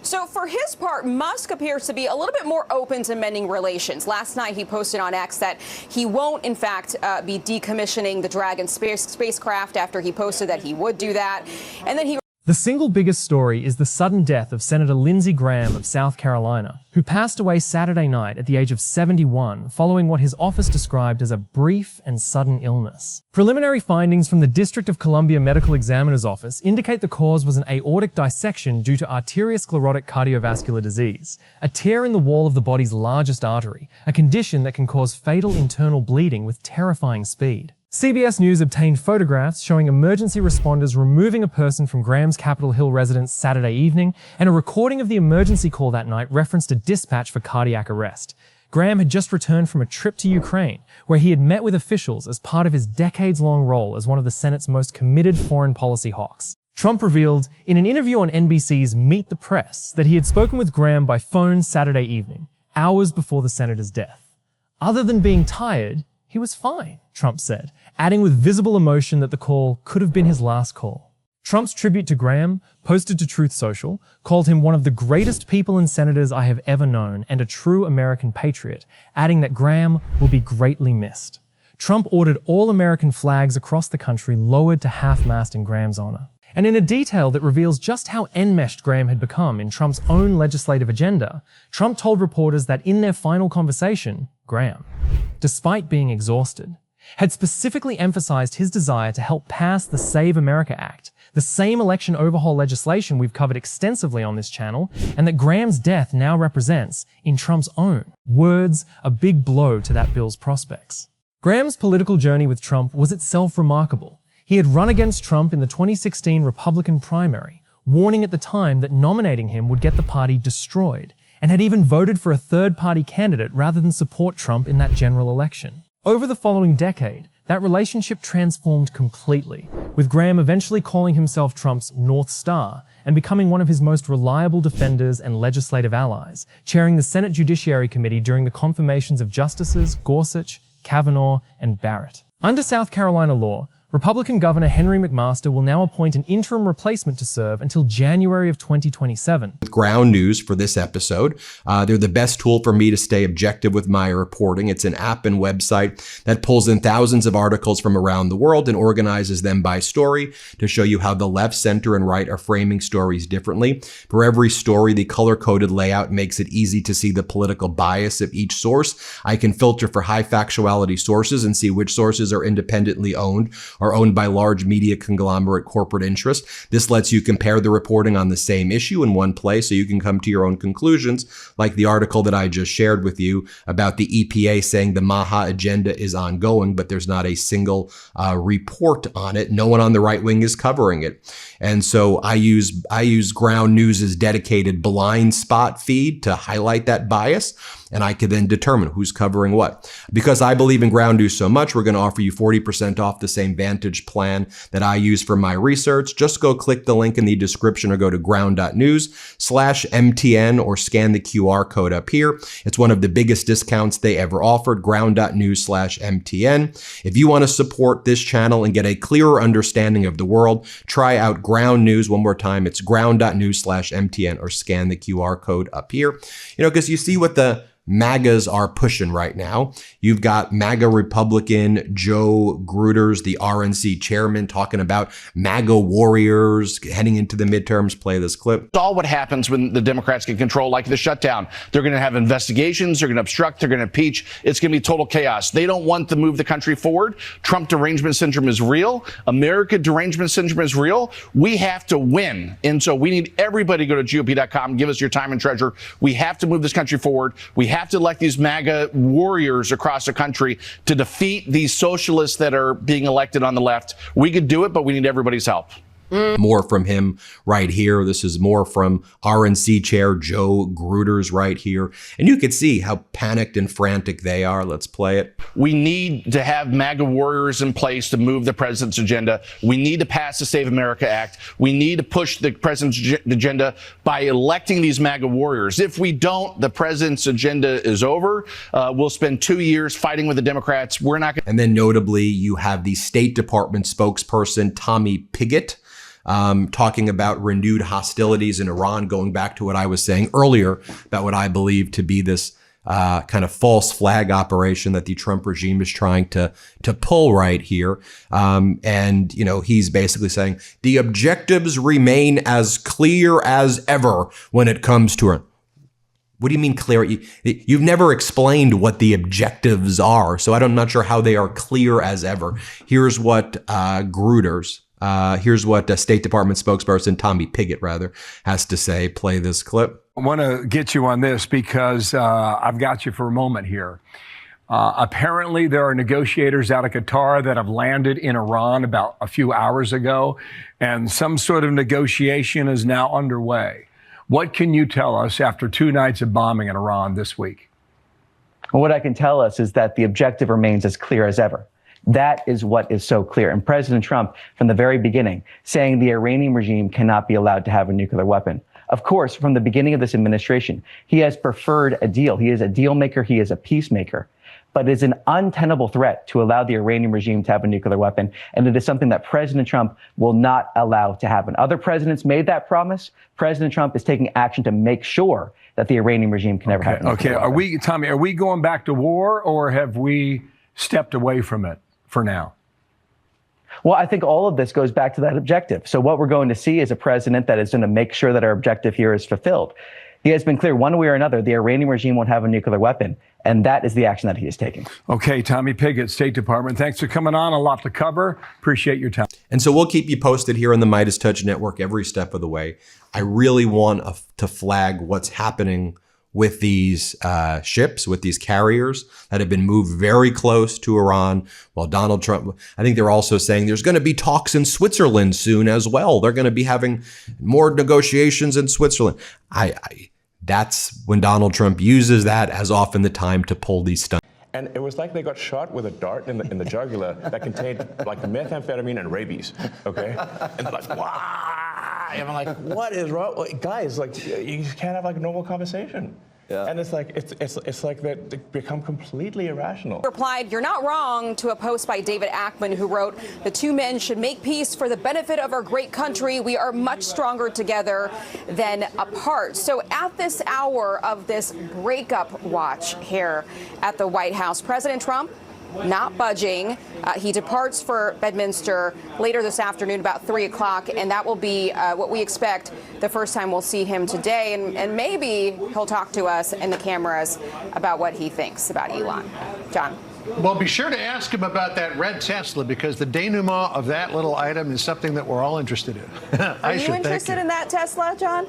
So for his part, Musk appears to be a little bit more open to mending relations. Last night, he posted on X that he won't, in fact, be decommissioning the Dragon spacecraft after he posted that he would do that. And then he... The single biggest story is the sudden death of Senator Lindsey Graham of South Carolina, who passed away Saturday night at the age of 71 following what his office described as a brief and sudden illness. Preliminary findings from the District of Columbia Medical Examiner's Office indicate the cause was an aortic dissection due to arteriosclerotic cardiovascular disease, a tear in the wall of the body's largest artery, a condition that can cause fatal internal bleeding with terrifying speed. CBS News obtained photographs showing emergency responders removing a person from Graham's Capitol Hill residence Saturday evening, and a recording of the emergency call that night referenced a dispatch for cardiac arrest. Graham had just returned from a trip to Ukraine, where he had met with officials as part of his decades-long role as one of the Senate's most committed foreign policy hawks. Trump revealed in an interview on NBC's Meet the Press that he had spoken with Graham by phone Saturday evening, hours before the senator's death. Other than being tired, he was fine, Trump said, adding with visible emotion that the call could have been his last call. Trump's tribute to Graham, posted to Truth Social, called him one of the greatest people and senators I have ever known and a true American patriot, adding that Graham will be greatly missed. Trump ordered all American flags across the country lowered to half-mast in Graham's honor. And in a detail that reveals just how enmeshed Graham had become in Trump's own legislative agenda, Trump told reporters that in their final conversation, Graham, despite being exhausted, had specifically emphasized his desire to help pass the Save America Act, the same election overhaul legislation we've covered extensively on this channel, and that Graham's death now represents, in Trump's own words, a big blow to that bill's prospects. Graham's political journey with Trump was itself remarkable. He had run against Trump in the 2016 Republican primary, warning at the time that nominating him would get the party destroyed, and had even voted for a third-party candidate rather than support Trump in that general election. Over the following decade, that relationship transformed completely, with Graham eventually calling himself Trump's North Star and becoming one of his most reliable defenders and legislative allies, chairing the Senate Judiciary Committee during the confirmations of Justices Gorsuch, Kavanaugh, and Barrett. Under South Carolina law, Republican Governor Henry McMaster will now appoint an interim replacement to serve until January of 2027. With ground news for this episode, they're the best tool for me to stay objective with my reporting. It's an app and website that pulls in thousands of articles from around the world and organizes them by story to show you how the left, center, and right are framing stories differently. For every story, the color-coded layout makes it easy to see the political bias of each source. I can filter for high factuality sources and see which sources are independently owned or owned by large media conglomerate corporate interests. This lets you compare the reporting on the same issue in one place so you can come to your own conclusions, like the article that I just shared with you about the EPA saying the Maha agenda is ongoing, but there's not a single report on it. No one on the right wing is covering it. And so I use Ground News's dedicated blind spot feed to highlight that bias, and I could then determine who's covering what. Because I believe in Ground News so much, we're going to offer you 40% off the same Vantage plan that I use for my research. Just go click the link in the description or go to ground.news/MTN or scan the QR code up here. It's one of the biggest discounts they ever offered, ground.news/MTN. If you want to support this channel and get a clearer understanding of the world, try out Ground News one more time. It's ground.news/MTN or scan the QR code up here. Because you see what the MAGAs are pushing right now. You've got MAGA Republican Joe Gruters, the RNC chairman, talking about MAGA warriors heading into the midterms. Play this clip. It's all what happens when the Democrats get control, like the shutdown. They're going to have investigations. They're going to obstruct. They're going to impeach. It's going to be total chaos. They don't want to move the country forward. Trump derangement syndrome is real. America derangement syndrome is real. We have to win. And so we need everybody to go to GOP.com and give us your time and treasure. We have to move this country forward. We have to elect these MAGA warriors across the country to defeat these socialists that are being elected on the left. We could do it, but we need everybody's help. More from him right here. This is more from RNC chair Joe Gruters right here. And you can see how panicked and frantic they are. Let's play it. We need to have MAGA warriors in place to move the president's agenda. We need to pass the Save America Act. We need to push the president's agenda by electing these MAGA warriors. If we don't, the president's agenda is over. We'll spend 2 years fighting with the Democrats. We're not going to. And then notably, you have the State Department spokesperson, Tommy Pigott, talking about renewed hostilities in Iran, going back to what I was saying earlier about what I believe to be this kind of false flag operation that the Trump regime is trying to pull right here. And, he's basically saying the objectives remain as clear as ever when it comes to it. What do you mean clear? You've never explained what the objectives are, so I'm not sure how they are clear as ever. Here's what here's what State Department spokesperson Tommy Pigott, has to say. Play this clip. I want to get you on this because I've got you for a moment here. Apparently, there are negotiators out of Qatar that have landed in Iran about a few hours ago, and some sort of negotiation is now underway. What can you tell us after 2 nights of bombing in Iran this week? Well, what I can tell us is that the objective remains as clear as ever. That is what is so clear. And President Trump, from the very beginning, saying the Iranian regime cannot be allowed to have a nuclear weapon. Of course, from the beginning of this administration, he has preferred a deal. He is a deal maker. He is a peacemaker. But it is an untenable threat to allow the Iranian regime to have a nuclear weapon. And it is something that President Trump will not allow to happen. Other presidents made that promise. President Trump is taking action to make sure that the Iranian regime can never have a nuclear weapon. Tommy, are we going back to war, or have we stepped away from it for now? Well, I think all of this goes back to that objective. So what we're going to see is a president that is going to make sure that our objective here is fulfilled. He has been clear one way or another, the Iranian regime won't have a nuclear weapon. And that is the action that he is taking. Okay, Tommy Pigott, State Department. Thanks for coming on. A lot to cover. Appreciate your time. And so we'll keep you posted here on the Midas Touch Network every step of the way. I really want to flag what's happening with these ships, with these carriers that have been moved very close to Iran. While Donald Trump, I think they're also saying there's going to be talks in Switzerland soon as well. They're going to be having more negotiations in Switzerland. That's when Donald Trump uses that as often the time to pull these stunts. And it was like they got shot with a dart in the jugular that contained like methamphetamine and rabies, okay? And they're like, wow! And I'm like, what is wrong? Guys, like, you can't have like a normal conversation. And it's like they become completely irrational. Replied, "You're not wrong," to a post by David Ackman, who wrote, "The two men should make peace for the benefit of our great country. We are much stronger together than apart." So at this hour of this breakup watch here at the White House, President Trump not budging. He departs for Bedminster later this afternoon, about 3 o'clock, and that will be what we expect the first time we'll see him today. And maybe he'll talk to us in the cameras about what he thinks about Elon. John. Well, be sure to ask him about that red Tesla, because the denouement of that little item is something that we're all interested in. Are you interested in that Tesla, John?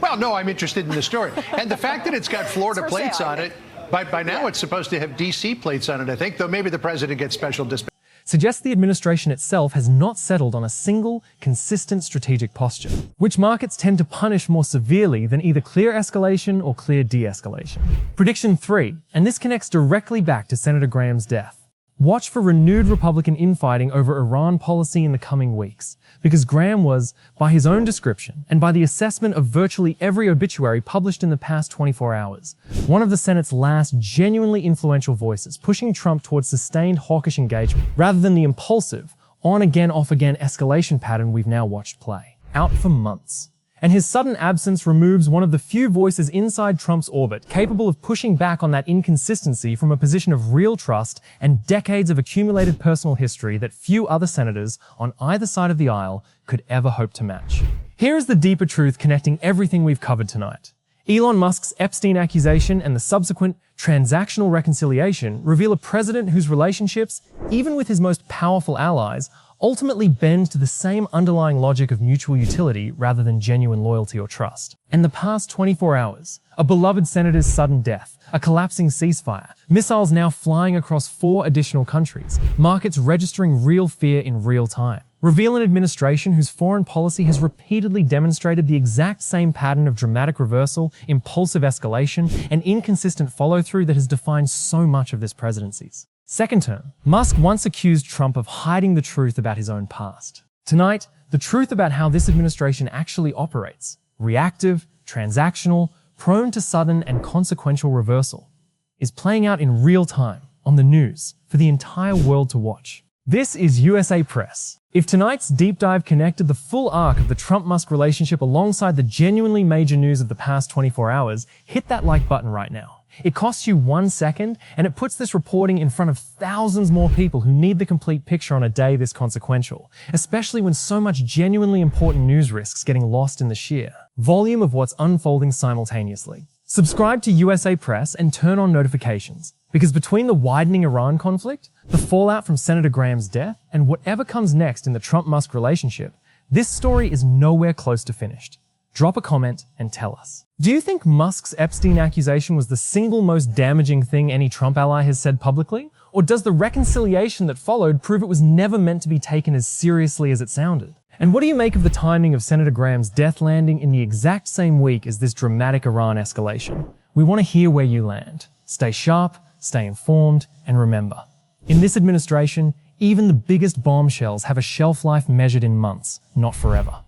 Well, no, I'm interested in the story. And the fact that it's got Florida It's for plates sale, on it, by now it's supposed to have D.C. plates on it, I think, though maybe the president gets special dispatch. Suggests the administration itself has not settled on a single, consistent strategic posture, which markets tend to punish more severely than either clear escalation or clear de-escalation. Prediction 3, and this connects directly back to Senator Graham's death. Watch for renewed Republican infighting over Iran policy in the coming weeks, because Graham was, by his own description and by the assessment of virtually every obituary published in the past 24 hours, one of the Senate's last genuinely influential voices, pushing Trump towards sustained hawkish engagement rather than the impulsive, on-again, off-again escalation pattern we've now watched play out for months. And his sudden absence removes one of the few voices inside Trump's orbit capable of pushing back on that inconsistency from a position of real trust and decades of accumulated personal history that few other senators on either side of the aisle could ever hope to match. Here is the deeper truth connecting everything we've covered tonight. Elon Musk's Epstein accusation and the subsequent transactional reconciliation reveal a president whose relationships, even with his most powerful allies, ultimately bend to the same underlying logic of mutual utility rather than genuine loyalty or trust. And the past 24 hours, a beloved senator's sudden death, a collapsing ceasefire, missiles now flying across 4 additional countries, markets registering real fear in real time, reveal an administration whose foreign policy has repeatedly demonstrated the exact same pattern of dramatic reversal, impulsive escalation, and inconsistent follow-through that has defined so much of this presidency's second term. Musk once accused Trump of hiding the truth about his own past. Tonight, the truth about how this administration actually operates, reactive, transactional, prone to sudden and consequential reversal, is playing out in real time on the news for the entire world to watch. This is USA Press. If tonight's deep dive connected the full arc of the Trump-Musk relationship alongside the genuinely major news of the past 24 hours, hit that like button right now. It costs you 1 second, and it puts this reporting in front of thousands more people who need the complete picture on a day this consequential, especially when so much genuinely important news risks getting lost in the sheer volume of what's unfolding simultaneously. Subscribe to USA Press and turn on notifications, because between the widening Iran conflict, the fallout from Senator Graham's death, and whatever comes next in the Trump-Musk relationship, this story is nowhere close to finished. Drop a comment and tell us. Do you think Musk's Epstein accusation was the single most damaging thing any Trump ally has said publicly? Or does the reconciliation that followed prove it was never meant to be taken as seriously as it sounded? And what do you make of the timing of Senator Graham's death landing in the exact same week as this dramatic Iran escalation? We want to hear where you land. Stay sharp, stay informed, and remember, in this administration, even the biggest bombshells have a shelf life measured in months, not forever.